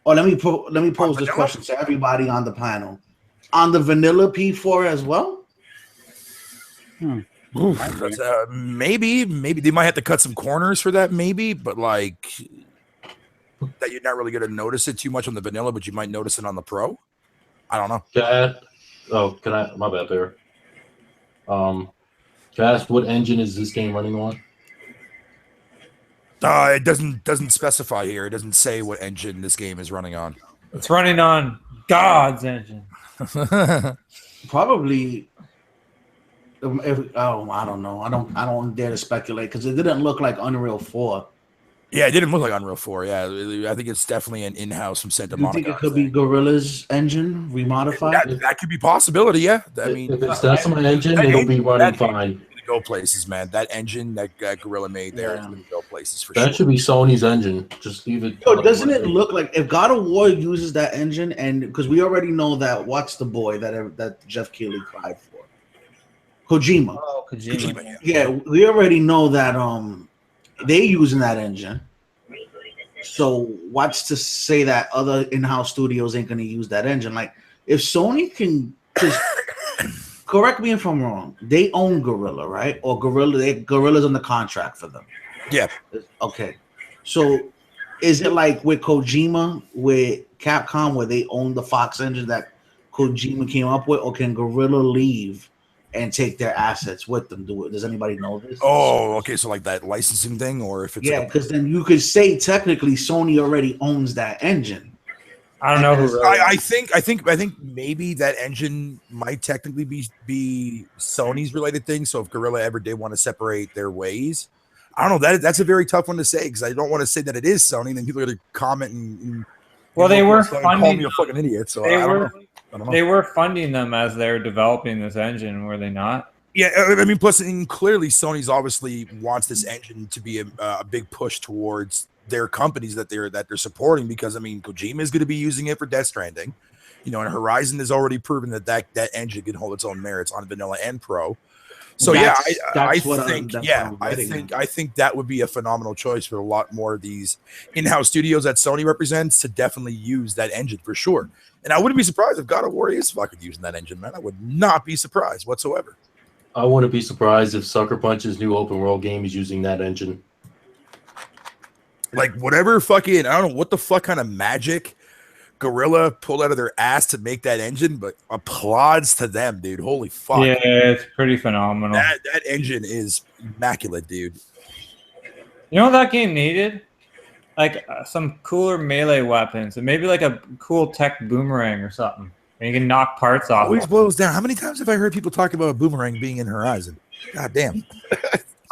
Or let me pose this question to everybody on the panel. On the vanilla P4 as well? Maybe they might have to cut some corners for that, maybe, but like that you're not really going to notice it too much on the vanilla, but you might notice it on the pro. I don't know. Can I? My bad, Bear. Can I ask what engine is this game running on? It doesn't specify here. It doesn't say what engine this game is running on. It's running on God's engine. Probably. I don't know. I don't dare to speculate because it didn't look like Unreal 4. Yeah, it didn't look like Unreal 4. Yeah, I think it's definitely an in-house from Santa Monica. You think it could be Gorilla's engine remodified? That could be a possibility. Yeah, I mean, if it's that's my engine, it'll be running fine. Go places, man. That engine that Gorilla made there is going to go places for sure. That should be Sony's engine. Just leave it. Yo, doesn't it look like if God of War uses that engine, and because we already know that what's the boy that Jeff Keighley cried for, Kojima. Oh, Kojima. Yeah, we already know that they using that engine. So what's to say that other in-house studios ain't going to use that engine? Like if Sony can just. Correct me if I'm wrong. They own Gorilla, right? Or Gorilla's on the contract for them. Yeah. Okay. So is it like with Kojima, with Capcom, where they own the Fox engine that Kojima came up with, or can Gorilla leave and take their assets with them? Does anybody know this? Oh, okay. So like that licensing thing, or if it's because then you could say technically Sony already owns that engine. I don't know who. Really I think maybe that engine might technically be Sony's related thing. So if Gorilla ever did want to separate their ways, I don't know. That's a very tough one to say because I don't want to say that it is Sony. Then people are going to comment and well, they were call me a fucking idiot. So I don't know. They were funding them as they're developing this engine, were they not? Yeah, I mean, plus, clearly Sony's obviously wants this engine to be a big push towards their companies that they're supporting because I mean Kojima is going to be using it for Death Stranding, and Horizon has already proven that engine can hold its own merits on vanilla and pro. So I think that would be a phenomenal choice for a lot more of these in-house studios that Sony represents to definitely use that engine for sure. And I wouldn't be surprised if God of War is fucking using that engine, man. I would not be surprised whatsoever. I wouldn't be surprised if Sucker Punch's new open world game is using that engine. Like whatever fucking, I don't know what the fuck kind of magic Gorilla pulled out of their ass to make that engine, but applauds to them, dude. Holy fuck. Yeah, it's pretty phenomenal. That engine is immaculate, dude. You know what that game needed? Like some cooler melee weapons and maybe like a cool tech boomerang or something. And you can knock parts off. Always blows down. How many times have I heard people talk about a boomerang being in Horizon? God damn.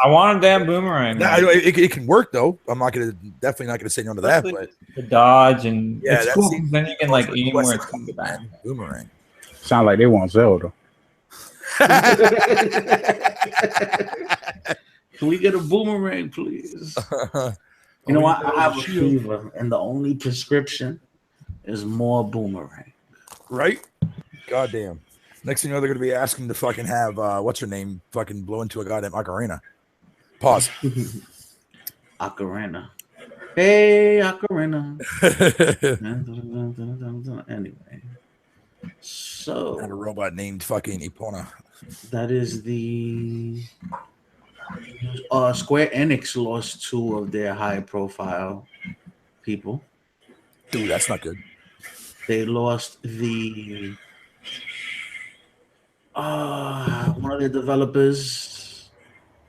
I want a damn boomerang. It can work though. I'm definitely not gonna say no to that. But the dodge and yeah, it's cool. Then you can like aim where it's coming back. Boomerang. Sound like they want Zelda. Can we get a boomerang, please? You know what? I have a fever, and the only prescription is more boomerang. Right? Goddamn. Next thing you know, they're going to be asking to fucking have, what's her name, fucking blow into a goddamn ocarina. Pause. Ocarina. Hey, Ocarina. Anyway. So. And a robot named fucking Epona. That is the. Square Enix lost 2 of their high-profile people. Dude, that's not good. They lost the one of the developers,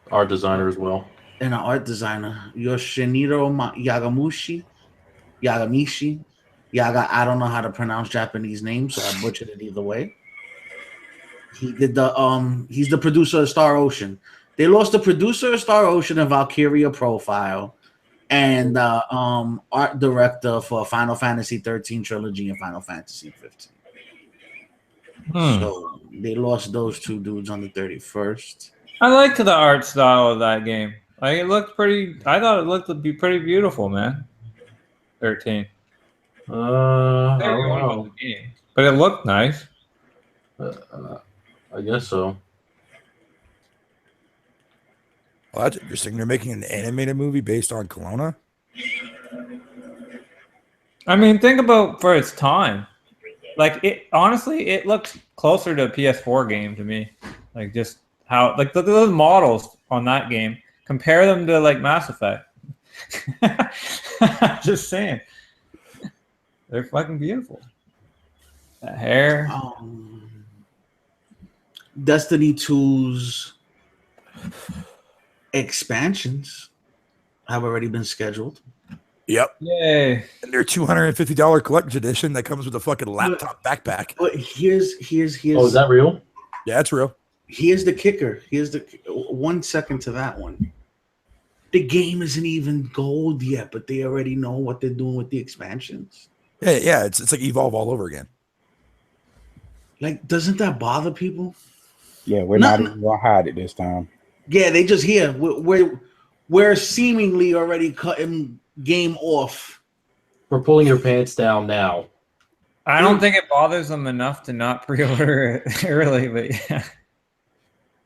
Art designer as well, and an art designer, Yoshiniro Yagamishi. I don't know how to pronounce Japanese names, so I butchered it either way. He did the he's the producer of Star Ocean. They lost the producer of Star Ocean and Valkyria Profile, and art director for Final Fantasy 13 trilogy and Final Fantasy 15. So they lost those 2 dudes on the 31st. I liked the art style of that game. Like, it looked pretty. I thought it looked to be pretty beautiful, man. 13. I don't know. The game, but it looked nice. I guess so. Well, that's interesting. They're making an animated movie based on Kelowna. I mean, think about for its time. Like, it honestly, it looks closer to a PS4 game to me. Like, just how, like, the models on that game, compare them to, like, Mass Effect. Just saying. They're fucking beautiful. That hair. Destiny 2's expansions have already been scheduled. Yep. Yay. And their $250 collector's edition that comes with a fucking laptop backpack. But here's Oh, is that real? Yeah, it's real. Here's the kicker. Here's the 1 second to that one. The game isn't even gold yet, but they already know what they're doing with the expansions. Yeah, it's like Evolve all over again. Like, doesn't that bother people? Yeah, we're not even gonna hide it this time. Yeah, they just here. We're seemingly already cutting game off. We're pulling your pants down now. I don't think it bothers them enough to not pre-order it early, but yeah.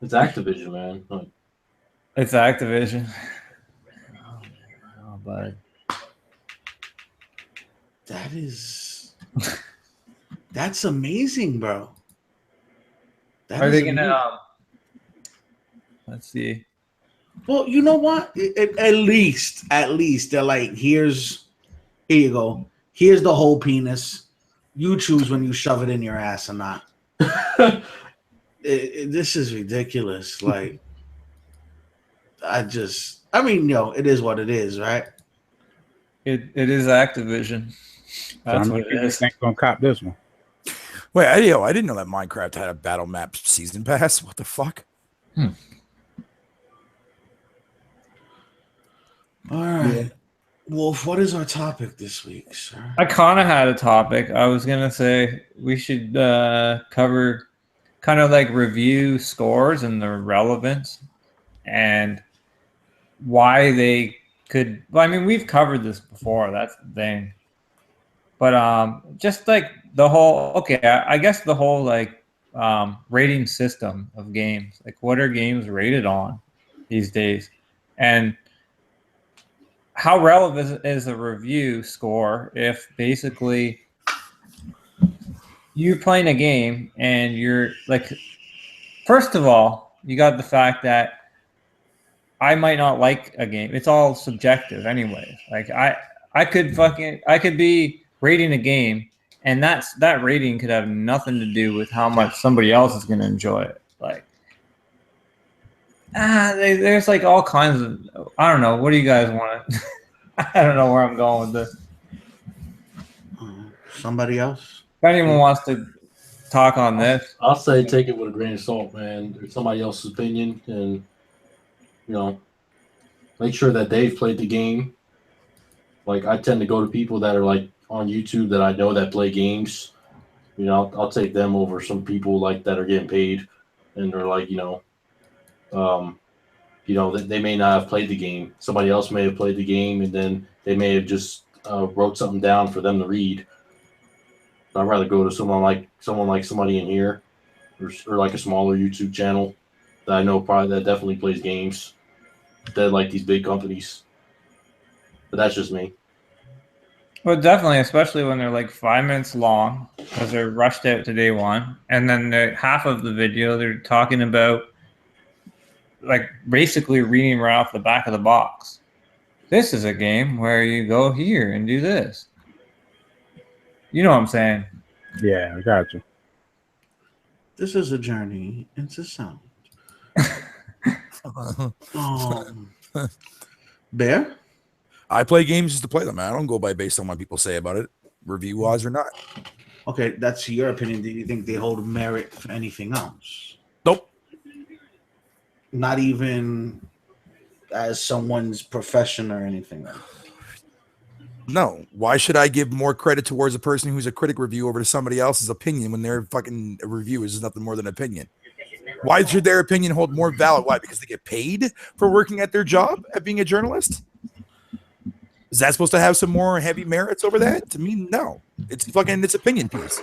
It's Activision, man. Like, It's Activision. Oh, bud. That's amazing, bro. Are they gonna? Let's see. Well, you know what? At least they're like, here you go. Here's the whole penis. You choose when you shove it in your ass or not. This is ridiculous. Like, I mean, it is what it is, right? It is Activision. That's what it is. Think gonna cop this one. Wait, I didn't know that Minecraft had a battle map season pass. What the fuck? All right. Yeah. Wolf, what is our topic this week, sir? I kind of had a topic. I was going to say we should cover kind of like review scores and their relevance and why they could. Well, I mean, we've covered this before. That's the thing. But just like the whole, I guess the whole like rating system of games. Like, what are games rated on these days? And how relevant is a review score if basically you're playing a game and you're like, first of all, you got the fact that I might not like a game. It's all subjective anyway. Like I could be rating a game and that rating could have nothing to do with how much somebody else is going to enjoy it. Like, there's like all kinds of, I don't know. What do you guys want? I don't know where I'm going with this. Somebody else? If anyone wants to talk on this, I'll say take it with a grain of salt, man. It's somebody else's opinion, and make sure that they've played the game. Like, I tend to go to people that are like on YouTube that I know that play games. I'll take them over some people like that are getting paid, and they're like, they may not have played the game. Somebody else may have played the game, and then they may have just wrote something down for them to read. I'd rather go to someone like somebody in here, or like a smaller YouTube channel that I know probably that definitely plays games than like these big companies. But that's just me. Well, definitely, especially when they're like 5 minutes long because they're rushed out to day one, and then half of the video they're talking about like basically reading right off the back of the box. This is a game where you go here and do this. You know what I'm saying? Yeah, I got you. This is a journey into sound. Bear? I play games just to play them, man. I don't go by based on what people say about it, review wise or not. Okay, that's your opinion. Do you think they hold merit for anything else? Nope. Not even as someone's profession or anything like that. No. Why should I give more credit towards a person who's a critic review over to somebody else's opinion when their fucking review is nothing more than an opinion? Why should their opinion hold more valid? Why? Because they get paid for working at their job at being a journalist? Is that supposed to have some more heavy merits over that? To me, no. It's opinion piece.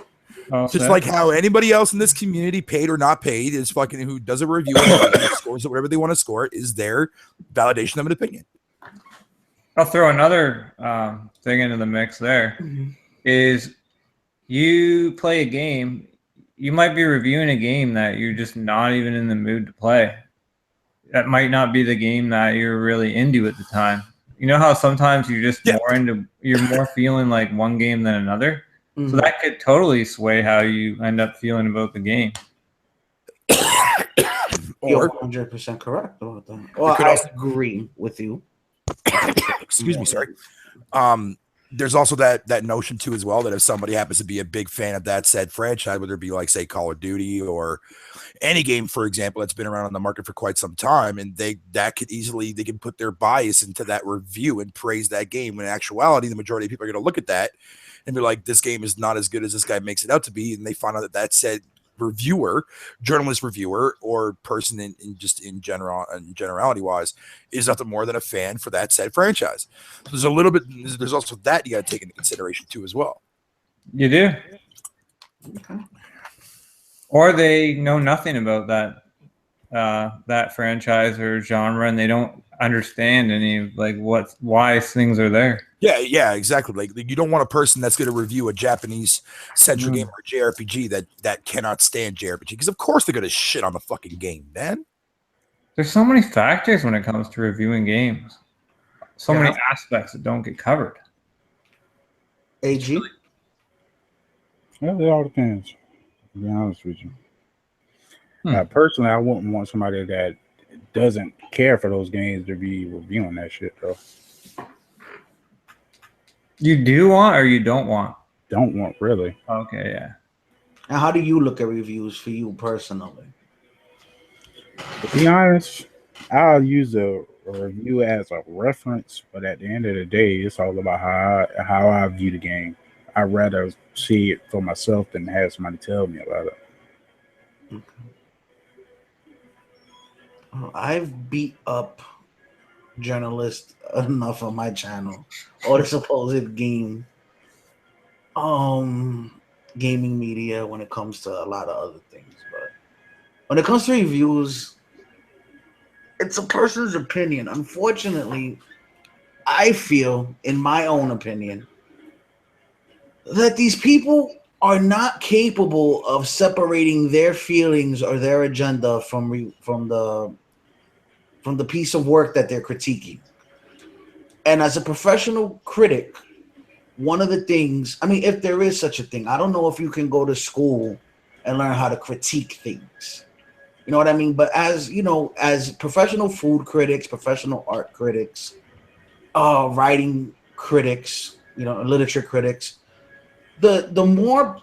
Just like how anybody else in this community, paid or not paid, is fucking who does a review and scores it whatever they want to score it, is their validation of an opinion. I'll throw another thing into the mix there. Is you play a game, you might be reviewing a game that you're just not even in the mood to play. That might not be the game that you're really into at the time. You know how sometimes you're just you're more feeling like one game than another? Mm-hmm. So that could totally sway how you end up feeling about the game. You're 100% correct about that. Well, I agree with you. Excuse me, sorry. There's also that notion too as well that if somebody happens to be a big fan of that said franchise, whether it be like say Call of Duty or any game, for example, that's been around on the market for quite some time, and they can put their bias into that review and praise that game. When in actuality, the majority of people are going to look at that and be like, this game is not as good as this guy makes it out to be, and they find out that said journalist reviewer, or person in generality wise, is nothing more than a fan for that said franchise. So there's also that you got to take into consideration too as well. You do. Okay. Or they know nothing about that franchise or genre, and they don't understand any why things are there. Yeah, exactly. Like you don't want a person that's going to review a Japanese centric game or JRPG that cannot stand JRPG, because of course they're going to shit on the fucking game, man. There's so many factors when it comes to reviewing games. So many aspects that don't get covered. AG? Well, it all depends, to be honest with you. Personally, I wouldn't want somebody that doesn't care for those games to be reviewing that shit, though. You do want or you don't want? Don't want, really. Okay, yeah. And how do you look at reviews for you personally? To be honest, I'll use a review as a reference, but at the end of the day, it's all about how I view the game. I'd rather see it for myself than have somebody tell me about it. Okay. I've beat up journalists enough on my channel or the supposed gaming media when it comes to a lot of other things, but when it comes to reviews, it's a person's opinion. Unfortunately, I feel, in my own opinion, that these people are not capable of separating their feelings or their agenda from the piece of work that they're critiquing. And as a professional critic, one of the things, I mean, if there is such a thing, I don't know if you can go to school and learn how to critique things. You know what I mean? But as professional food critics, professional art critics, writing critics, literature critics, the more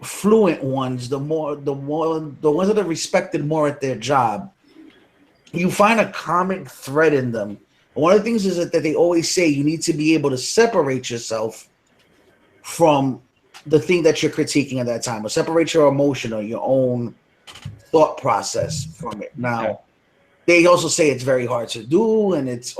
fluent ones, the ones that are respected more at their job, you find a common thread in them. One of the things is that they always say you need to be able to separate yourself from the thing that you're critiquing at that time, or separate your emotion or your own thought process from it. Now, they also say it's very hard to do, and it's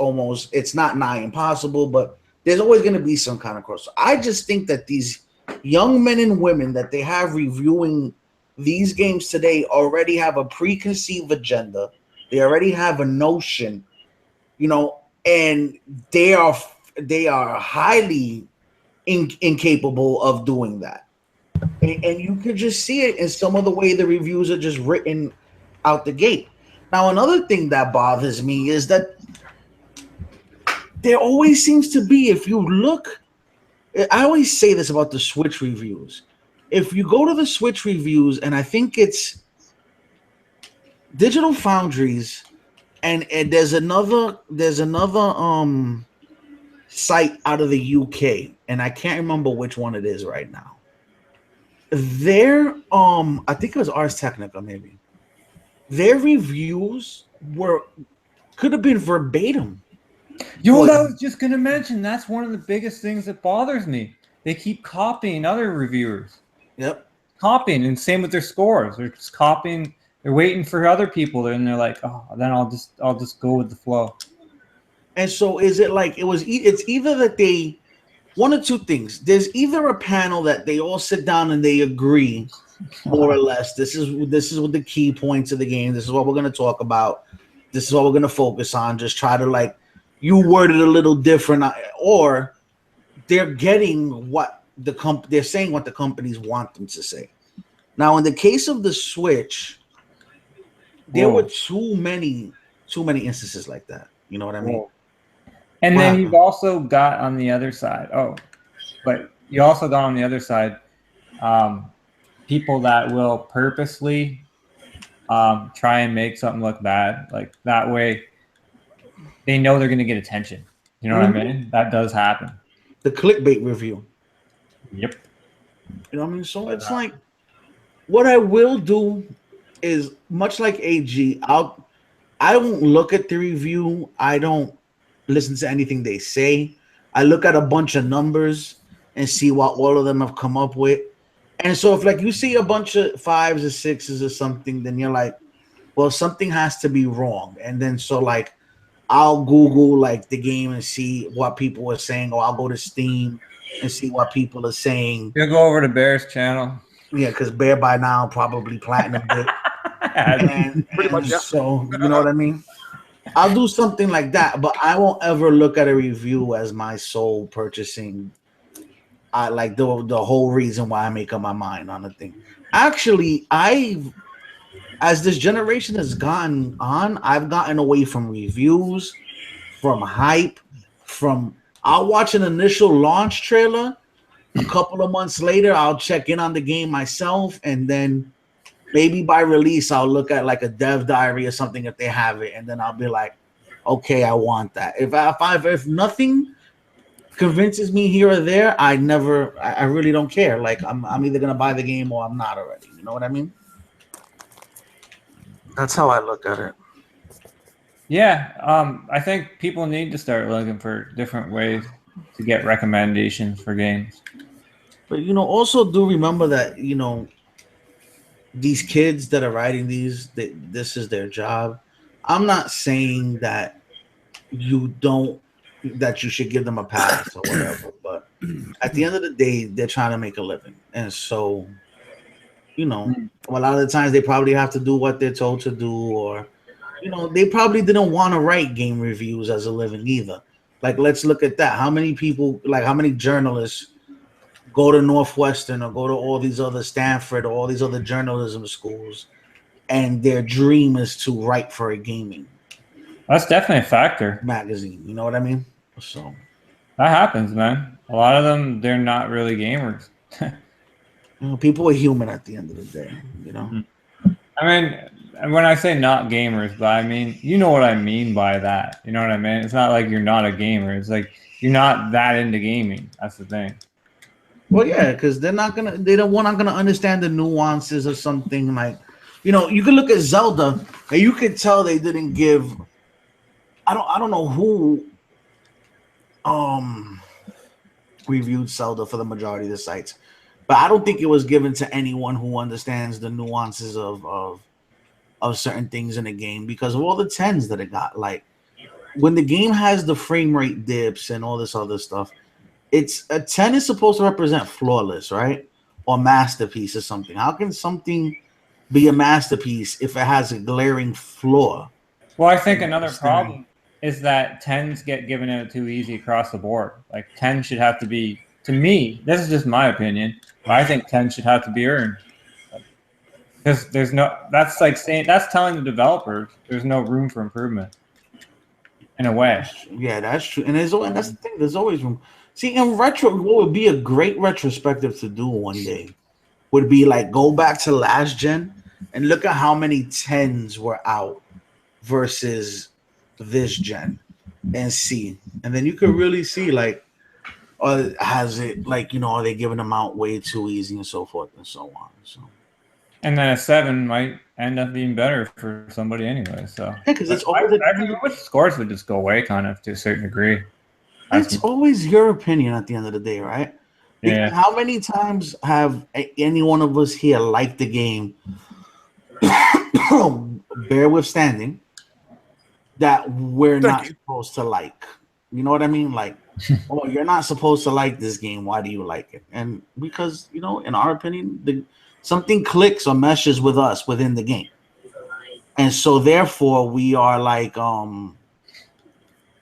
not nigh impossible, but there's always going to be some kind of cross. I just think that these young men and women that they have reviewing these games today already have a preconceived agenda. They already have a notion, and they are highly incapable of doing that. And you could just see it in some of the way the reviews are just written out the gate. Now, another thing that bothers me is that there always seems to be, if you look, I always say this about the Switch reviews. If you go to the Switch reviews, and I think it's Digital Foundries, and there's another site out of the UK, and I can't remember which one it is right now. Their I think it was Ars Technica, maybe. Their reviews could have been verbatim. What I was just gonna mention, that's one of the biggest things that bothers me. They keep copying other reviewers. Yep. Copying, and same with their scores. They're just copying. They're waiting for other people, and they're like, "Oh, then I'll just go with the flow." And so, is it like it's either that they one or two things? There's either a panel that they all sit down and they agree, more or less. This is what the key points of the game. This is what we're going to talk about. This is what we're going to focus on. Just try to you word it a little different, or they're getting what they're saying what the companies want them to say. Now, in the case of the Switch, there were too many instances like that. You know what I mean? Whoa. And then you've also got on the other side. People that will purposely try and make something look bad. Like that way, they know they're going to get attention. You know what I mean? That does happen. The clickbait review. Yep. You know what I mean? So it's like, what I will do is much like AG. I won't look at the review. I don't listen to anything they say. I look at a bunch of numbers and see what all of them have come up with. And so if you see a bunch of 5s or 6s or something, then you're like, well, something has to be wrong. And then I'll Google the game and see what people are saying, or I'll go to Steam and see what people are saying. You'll go over to Bear's channel. Yeah, because Bear by now probably platinum it. So you know what I mean? I'll do something like that, but I won't ever look at a review as my sole purchasing. I like the whole reason why I make up my mind on a thing. Actually, as this generation has gone on, I've gotten away from reviews, from hype, I'll watch an initial launch trailer. A couple of months later, I'll check in on the game myself, and then maybe by release, I'll look at a dev diary or something if they have it, and then I'll be like, okay, I want that. If nothing convinces me here or there, I really don't care. I'm either gonna buy the game or I'm not already. You know what I mean? That's how I look at it. Yeah, I think people need to start looking for different ways to get recommendations for games. But also do remember that these kids that are writing this is their job. I'm not saying that you should give them a pass or whatever, but at the end of the day, they're trying to make a living, and so a lot of the times they probably have to do what they're told to do, or they probably didn't want to write game reviews as a living either. Let's look at that. How many people, how many journalists go to Northwestern or go to all these other Stanford or all these other journalism schools, and their dream is to write for a gaming That's definitely a factor. magazine. You know what I mean? So that happens, man. A lot of them, they're not really gamers. people are human at the end of the day. I mean, when I say not gamers, but I mean, you know what I mean by that. You know what I mean? It's not like you're not a gamer. It's like you're not that into gaming. That's the thing. Well, yeah, because they're not gonna understand the nuances of something you can look at Zelda and you could tell they didn't give. I don't know who reviewed Zelda for the majority of the sites, but I don't think it was given to anyone who understands the nuances of certain things in the game because of all the 10s that it got. When the game has the frame rate dips and all this other stuff, it's a 10 is supposed to represent flawless, right? Or masterpiece or something. How can something be a masterpiece if it has a glaring flaw? Well, I think another problem is that 10s get given out too easy across the board. Like 10 should have to be, to me, this is just my opinion, but I think 10 should have to be earned. Because there's no, that's like saying, that's telling the developers there's no room for improvement in a way. Yeah, that's true. And that's the thing, there's always room. See, in retro, what would be a great retrospective to do one day would be like go back to last gen and look at how many 10s were out versus this gen and see. And then you could really see like, has it like, are they giving them out way too easy and so forth and so on. So and then a 7 might end up being better for somebody anyway. So yeah, because it's I wish scores would just go away kind of to a certain degree. It's always your opinion at the end of the day, right? Because Yeah. how many times have any one of us here liked the game bear withstanding that we're not supposed to like? You know what I mean? Like, oh, you're not supposed to like this game. Why do you like it? And because, in our opinion, something clicks or meshes with us within the game. And so therefore we are like,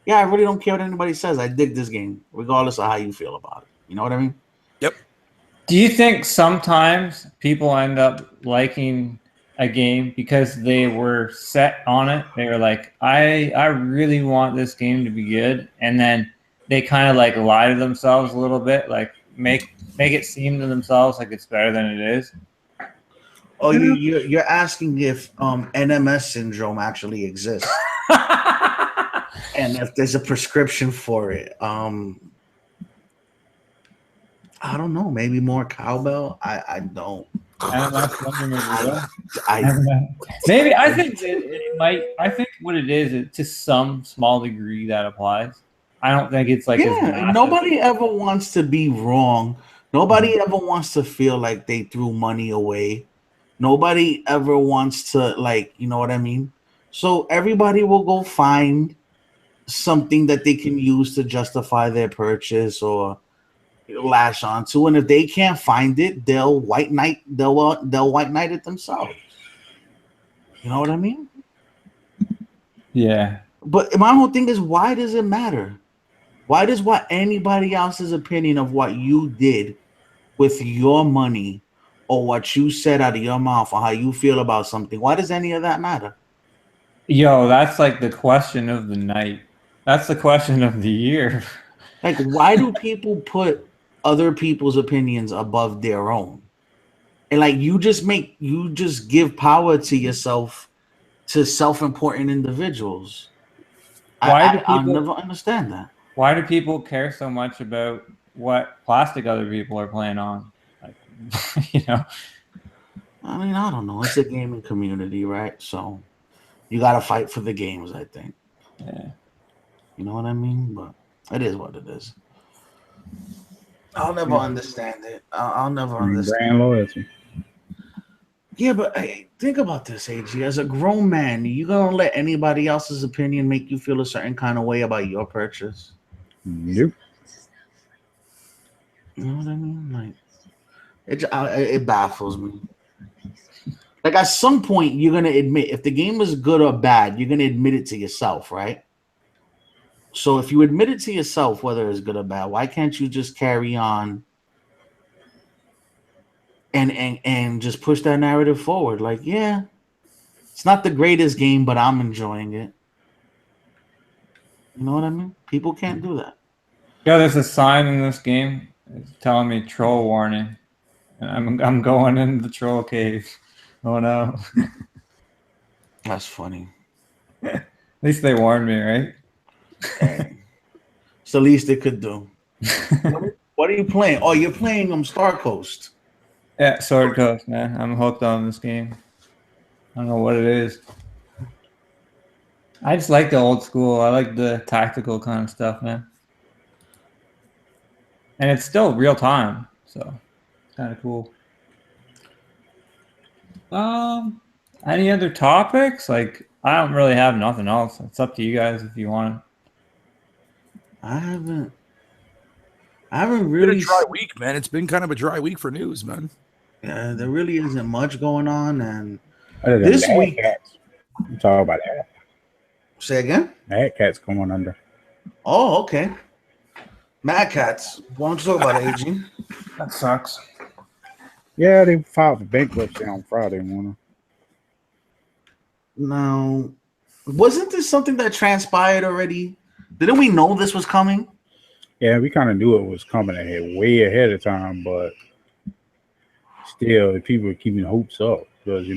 yeah, I really don't care what anybody says. I dig this game, regardless of how you feel about it. You know what I mean? Yep. Do you think sometimes people end up liking a game because they were set on it? They were like, I really want this game to be good. And then they kind of like lie to themselves a little bit, like make it seem to themselves like it's better than it is. Oh, you're asking if NMS syndrome actually exists. And if there's a prescription for it. I don't know. Maybe more cowbell. I don't. Maybe I think it might. I think what it is to some small degree that applies. I don't think it's like nobody ever wants to be wrong. Nobody ever wants to feel like they threw money away. Nobody ever wants to you know what I mean? So everybody will go find something that they can use to justify their purchase or lash onto, and if they can't find it, they'll white knight it themselves. You know what I mean? Yeah. But my whole thing is, why does it matter? Why does what anybody else's opinion of what you did with your money or what you said out of your mouth or how you feel about something, why does any of that matter? Yo, that's like the question of the night. That's the question of the year. Like, why do people put other people's opinions above their own? And like, you just give power to yourself, to self-important individuals. I'll never understand that. Why do people care so much about what plastic other people are playing on? Like, I mean, I don't know. It's a gaming community, right? So you got to fight for the games, I think. Yeah. You know what I mean? But it is what it is. I'll never understand it. I'll never understand. Brand loyalty. Yeah, but hey, think about this, AG. As a grown man, you gonna let anybody else's opinion make you feel a certain kind of way about your purchase? Nope. You know what I mean? Like, it baffles me. Like, at some point, you're gonna admit if the game is good or bad. You're gonna admit it to yourself, right? So if you admit it to yourself, whether it's good or bad, why can't you just carry on and just push that narrative forward? Like, yeah, it's not the greatest game, but I'm enjoying it. You know what I mean? People can't do that. Yeah, there's a sign in this game. It's telling me troll warning. And I'm going in the troll cave. Oh no. That's funny. At least they warned me, right? Hey, it's the least they could do. What are you playing? Oh, you're playing Star Coast. Yeah, Sword Coast, man. I'm hooked on this game. I don't know what it is. I just like the old school. I like the tactical kind of stuff, man. And it's still real time, so it's kind of cool. Any other topics? Like, I don't really have nothing else. It's up to you guys if you want. I I haven't It's been really a dry week, man. It's been kind of a dry week for news, man. Yeah, there really isn't much going on, and Other than this Mad week. Cats, you talk about that. Say again. Mad Cat's going under. Oh, okay. Mad Cats. Why don't you talk about it, AG? That sucks. Yeah, they filed for bankruptcy on Friday morning. Now, wasn't this something that transpired already? Didn't we know this was coming? Yeah, we kind of knew it was coming ahead, way ahead of time, but still, people are keeping hopes up because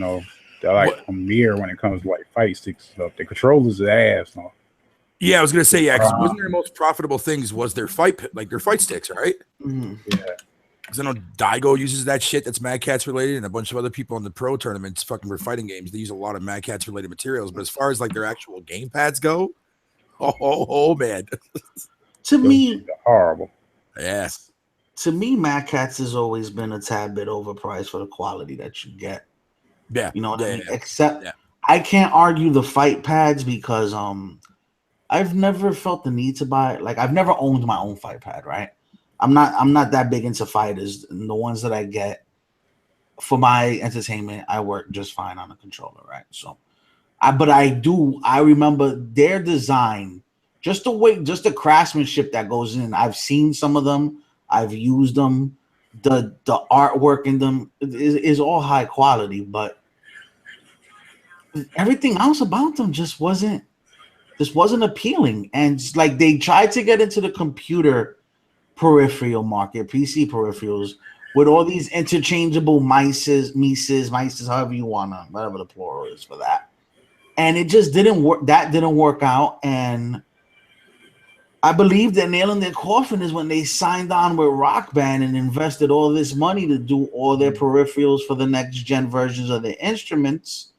they're like premier when it comes to like fight sticks and stuff. The controllers are ass now. Yeah, I was gonna say because wasn't their most profitable things was their fight sticks, right? Mm-hmm. Yeah. Because I know Daigo uses that shit that's Mad Cats related, and a bunch of other people in the pro tournaments, fucking for fighting games, they use a lot of Mad Cats related materials. But as far as like their actual game pads go, oh man, To me, horrible. Yes. To me, Mad Cats has always been a tad bit overpriced for the quality that you get. Yeah, you know what I mean. Yeah. Except I can't argue the fight pads because I've never felt the need to buy. Like I've never owned my own fight pad. Right. I'm not that big into fighters. And the ones that I get for my entertainment, I work just fine on a controller, right? So, I remember their design, just the craftsmanship that goes in. I've seen some of them, I've used them. The artwork in them is all high quality, but everything else about them just wasn't appealing. And it's like they tried to get into the computer peripheral market, PC peripherals, with all these interchangeable mices, however you wanna, whatever the plural is for that. And it just didn't work. That didn't work out. And I believe that nail in their coffin is when they signed on with Rock Band and invested all this money to do all their peripherals for the next gen versions of their instruments.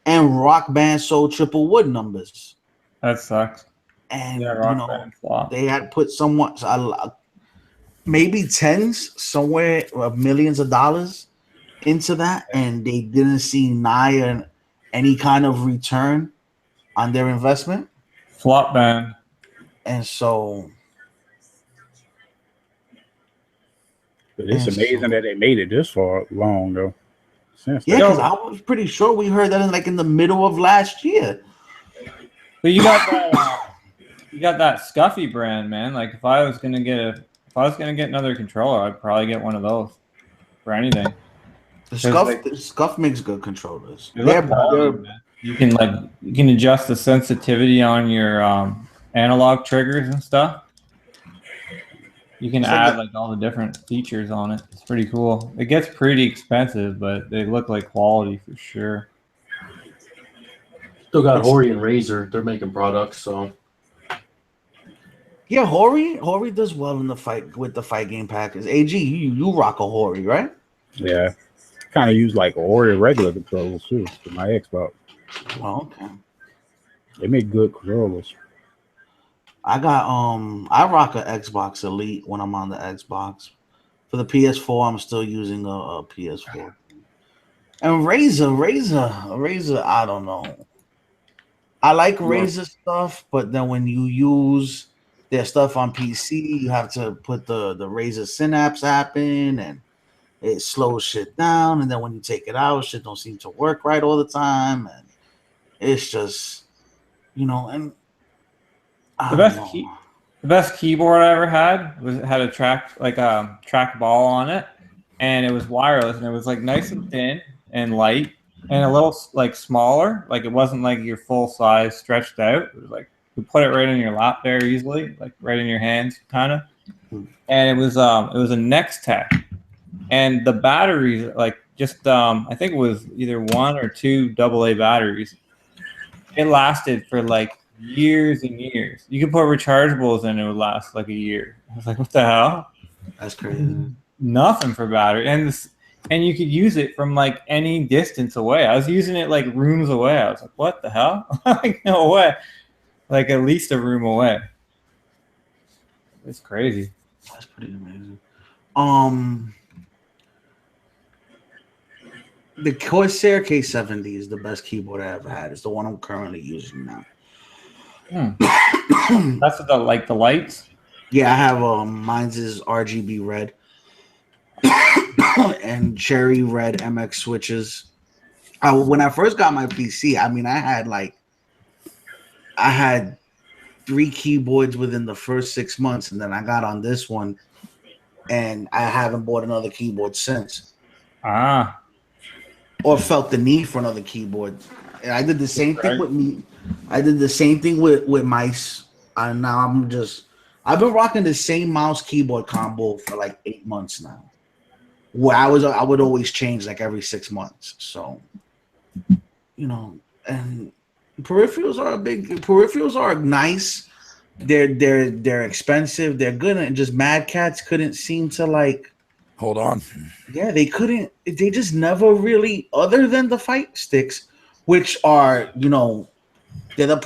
And Rock Band sold triple wood numbers. That sucks. And yeah, they had put maybe tens, somewhere of millions of dollars into that, and they didn't see nigh any kind of return on their investment. Flop band. And so, but it's amazing that they made it this far long though. Because I was pretty sure we heard that in the middle of last year. But you got that Scuffy brand, man. Like if I was gonna get another controller, I'd probably get one of those for anything. The Scuff makes good controllers. You can adjust the sensitivity on your analog triggers and stuff. You can add all the different features on it. It's pretty cool. It gets pretty expensive, but they look like quality for sure. Still got Hori and Razer. They're making products, so. Yeah, Hori does well in the fight with the fight game package. AG, you rock a Hori, right? Yeah, kind of use like Hori regular controllers too for my Xbox. Well, okay. They make good controllers. I rock an Xbox Elite when I'm on the Xbox. For the PS4, I'm still using a PS4. And Razer, I don't know. I like Razer stuff, but then when you use their stuff on PC, you have to put the Razer Synapse app in, and it slows shit down. And then when you take it out, shit don't seem to work right all the time, and it's just, and the best keyboard I ever had had a track ball on it, and it was wireless, and it was nice and thin and light and a little smaller. It wasn't your full size stretched out. It was you put it right in your lap there easily, right in your hands kind of. And it was a Nextech, and the batteries I think it was either 1 or 2 AA batteries. It lasted for years and years. You could put rechargeables in, it would last a year. I was like, what the hell? That's crazy. Nothing for battery. And you could use it from any distance away. I was using it rooms away. I was like, what the hell? No way. At least a room away. It's crazy. That's pretty amazing. The Corsair K70 is the best keyboard I ever had. It's the one I'm currently using now. That's the lights. Yeah, I have mine's is RGB red and cherry red MX switches. When I first got my PC, I mean, I had 3 keyboards within the first 6 months, and then I got on this one, and I haven't bought another keyboard since. Or felt the need for another keyboard. And I did the same thing with me. I did the same thing with mice. And now I've been rocking the same mouse keyboard combo for like 8 months now. Where I would always change like every 6 months. So, and peripherals are nice. They're expensive. They're good, and just Mad Cats couldn't seem to like. Hold on. Yeah, they couldn't. They just never really, other than the fight sticks, which are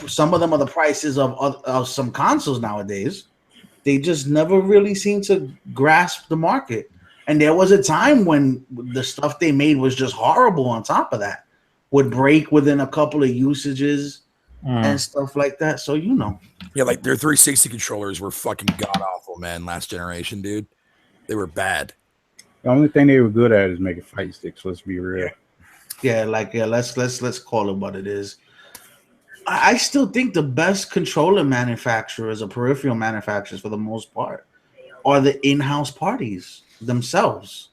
some of them are the prices of some consoles nowadays. They just never really seem to grasp the market. And there was a time when the stuff they made was just horrible. On top of that, would break within a couple of usages and stuff like that. So yeah, like their 360 controllers were fucking god awful, man. Last generation, dude, they were bad. The only thing they were good at is making fight sticks. Let's be real. Let's call it what it is. I still think the best controller manufacturers or peripheral manufacturers, for the most part, are the in-house parties themselves.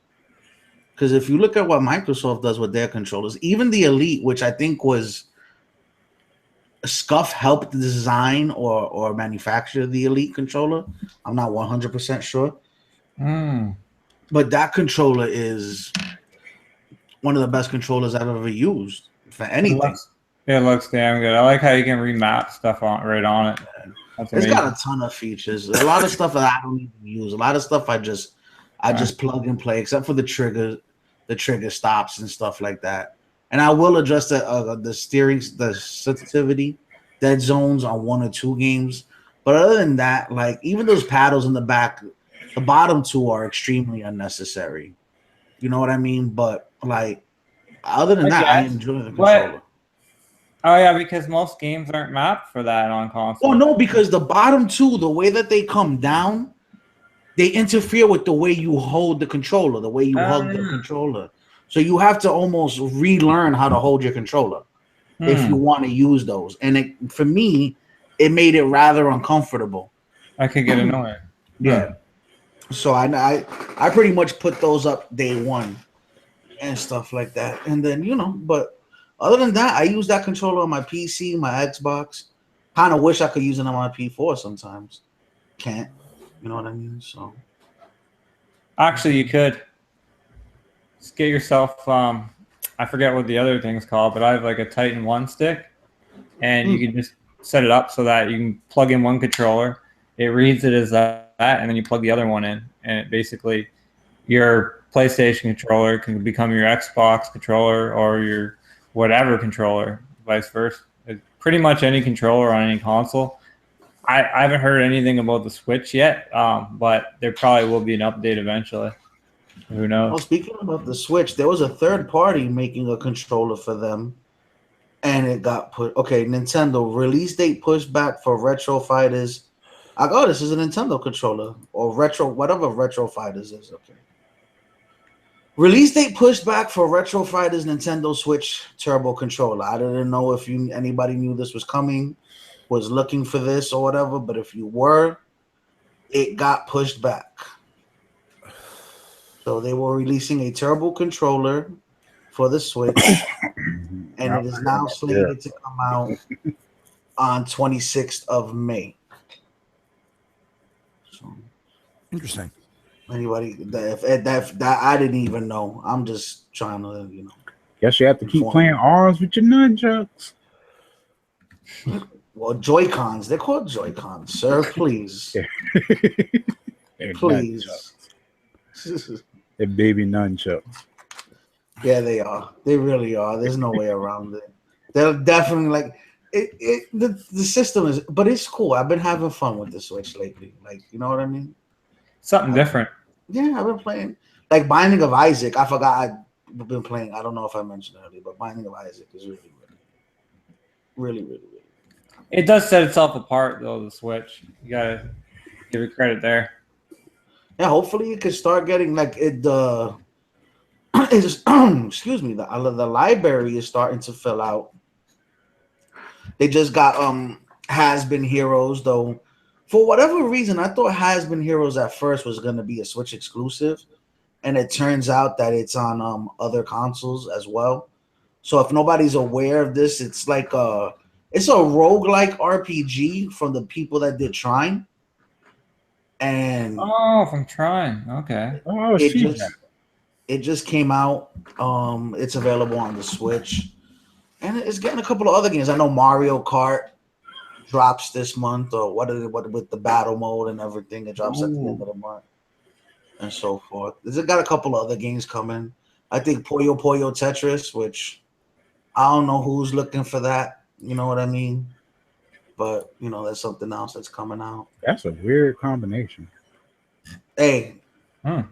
Because if you look at what Microsoft does with their controllers, even the Elite, which I think was Scuff helped design or manufacture the Elite controller. I'm not 100% sure. But that controller is one of the best controllers I've ever used for anything. It looks damn good. I like how you can remap stuff right on it. It's got a ton of features. A lot of stuff that I don't even use. A lot of stuff I just plug and play, except for the trigger stops and stuff like that. And I will adjust the steering, the sensitivity, dead zones on 1 or 2 games. But other than that, like even those paddles in the back, the bottom 2 are extremely unnecessary. You know what I mean? But like other than that, I enjoy the controller. Oh yeah, because most games aren't mapped for that on console. Oh no, because the bottom 2, the way that they come down, they interfere with the way you hold the controller, the way you hug the controller. So you have to almost relearn how to hold your controller if you want to use those. And for me, it made it rather uncomfortable. I could get annoyed. Yeah. So I pretty much put those up day one and stuff like that. And then, but other than that, I use that controller on my PC, my Xbox. Kind of wish I could use it on my P4 sometimes. Can't. You know what I mean? So actually, you could just get yourself. I forget what the other thing's called, but I have like a Titan 1 stick, and you can just set it up so that you can plug in one controller. It reads it as that, and then you plug the other one in, and it basically your PlayStation controller can become your Xbox controller or your whatever controller, vice versa. It's pretty much any controller on any console. I haven't heard anything about the Switch yet, but there probably will be an update eventually. Who knows? Well, speaking about the Switch, there was a third party making a controller for them, and it got put. Okay, Nintendo release date pushed back for Retro Fighters. This is a Nintendo controller or whatever Retro Fighters is. Okay. Release date pushed back for Retro Fighters Nintendo Switch Turbo controller. I didn't know if anybody knew this was coming, was looking for this or whatever, but if you were, it got pushed back. So they were releasing a turbo controller for the Switch, and it is now slated to come out on 26th of May. So, interesting. Anybody that I didn't even know. I'm just trying to, Guess you have to keep playing R's with your nunchucks. Well, Joy-Cons. They're called Joy-Cons, sir. Please. Please. They're baby nunchucks. Yeah, they are. They really are. There's no way around it. They're definitely like it. The system is, but it's cool. I've been having fun with the Switch lately. Like, you know what I mean? Something different. Yeah, I've been playing like Binding of Isaac. I forgot I've been playing. I don't know if I mentioned it earlier, but Binding of Isaac is really. It does set itself apart though. The Switch, you gotta Give it credit there. Yeah, hopefully you can start getting like it. Excuse me. The library is starting to fill out. They just got Has Been Heroes though. For whatever reason, I thought Has Been Heroes at first was going to be a Switch exclusive, and it turns out that it's on other consoles as well. So if nobody's aware of this, it's like it's a roguelike RPG from the people that did Trine. And from Trine. Okay. Oh, it just came out. It's available on the Switch. And it's getting a couple of other games. I know Mario Kart drops this month, or what with the battle mode and everything. It drops at the end of the month, and so forth. It's got a couple of other games coming. I think Puyo Puyo Tetris, which I don't know who's looking for that. You know what I mean? But there's something else that's coming out. That's a weird combination. Hey, the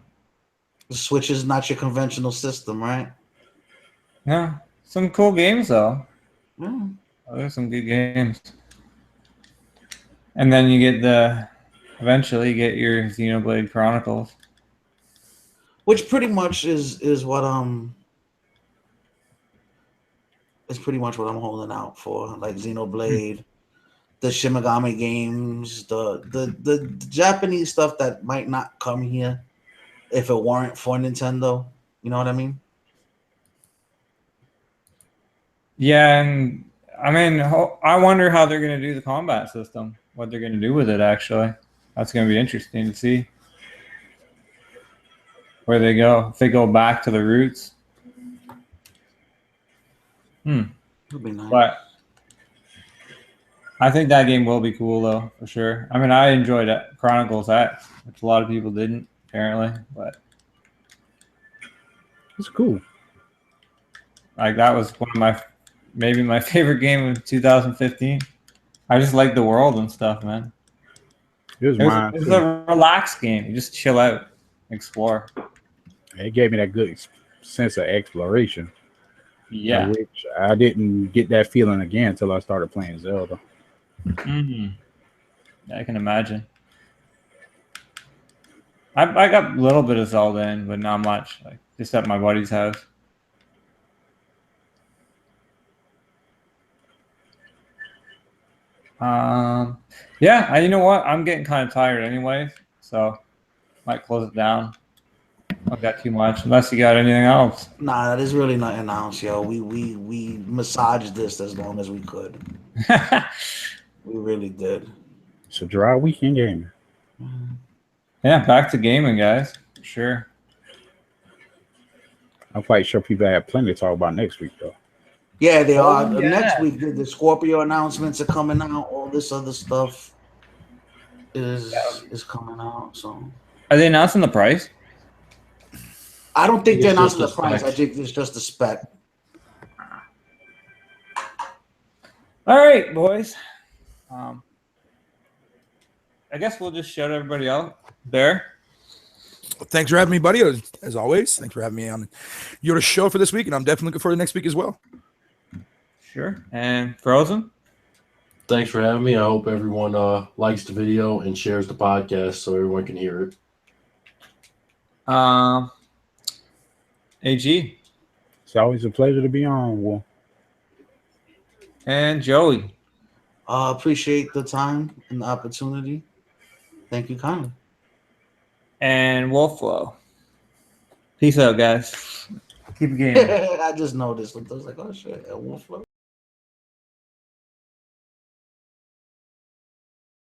Switch is not your conventional system, right? Yeah. Some cool games though. Yeah. There's some good games. And then you get eventually you get your Xenoblade Chronicles. Which pretty much is what it's pretty much what I'm holding out for. Like Xenoblade, the Shin Megami games, the Japanese stuff that might not come here if it weren't for Nintendo. You know what I mean? Yeah, and I mean, I wonder how they're going to do the combat system. What they're going to do with it, actually. That's going to be interesting to see where they go. If they go back to the roots. It'll be nice. But I think that game will be cool, though, for sure. I mean, I enjoyed it. Chronicles X, which a lot of people didn't, apparently. But it's cool. Like, that was one of maybe my favorite game of 2015. I just like the world and stuff, man. It was a relaxed game. You just chill out, explore. It gave me that good sense of exploration. Yeah. Which I didn't get that feeling again until I started playing Zelda. Yeah, I can imagine. I got a little bit of Zelda in, but not much. Like, just at my buddy's house. Yeah, you know what? I'm getting kind of tired anyways, so might close it down. I've got too much, unless you got anything else. Nah, there's really nothing else, yo. We massaged this as long as we could. We really did. It's a dry weekend game. Yeah, back to gaming, guys. Sure. I'm quite sure people have plenty to talk about next week, though. Yeah, they are. Yeah. Next week, the Scorpio announcements are coming out. All this other stuff is coming out. So, are they announcing the price? I don't think they're announcing the price. I think it's just a spec. All right, boys. I guess we'll just shout everybody out there. Well, thanks for having me, buddy. As always, thanks for having me on your show for this week, and I'm definitely looking forward to next week as well. Sure. And Frozen? Thanks for having me. I hope everyone likes the video and shares the podcast so everyone can hear it. AG? It's always a pleasure to be on, Will. And Joey? Appreciate the time and the opportunity. Thank you kindly. And Wolflow. Peace out, guys. Keep it gaming. I just noticed. I was like, oh, shit, Wolflow.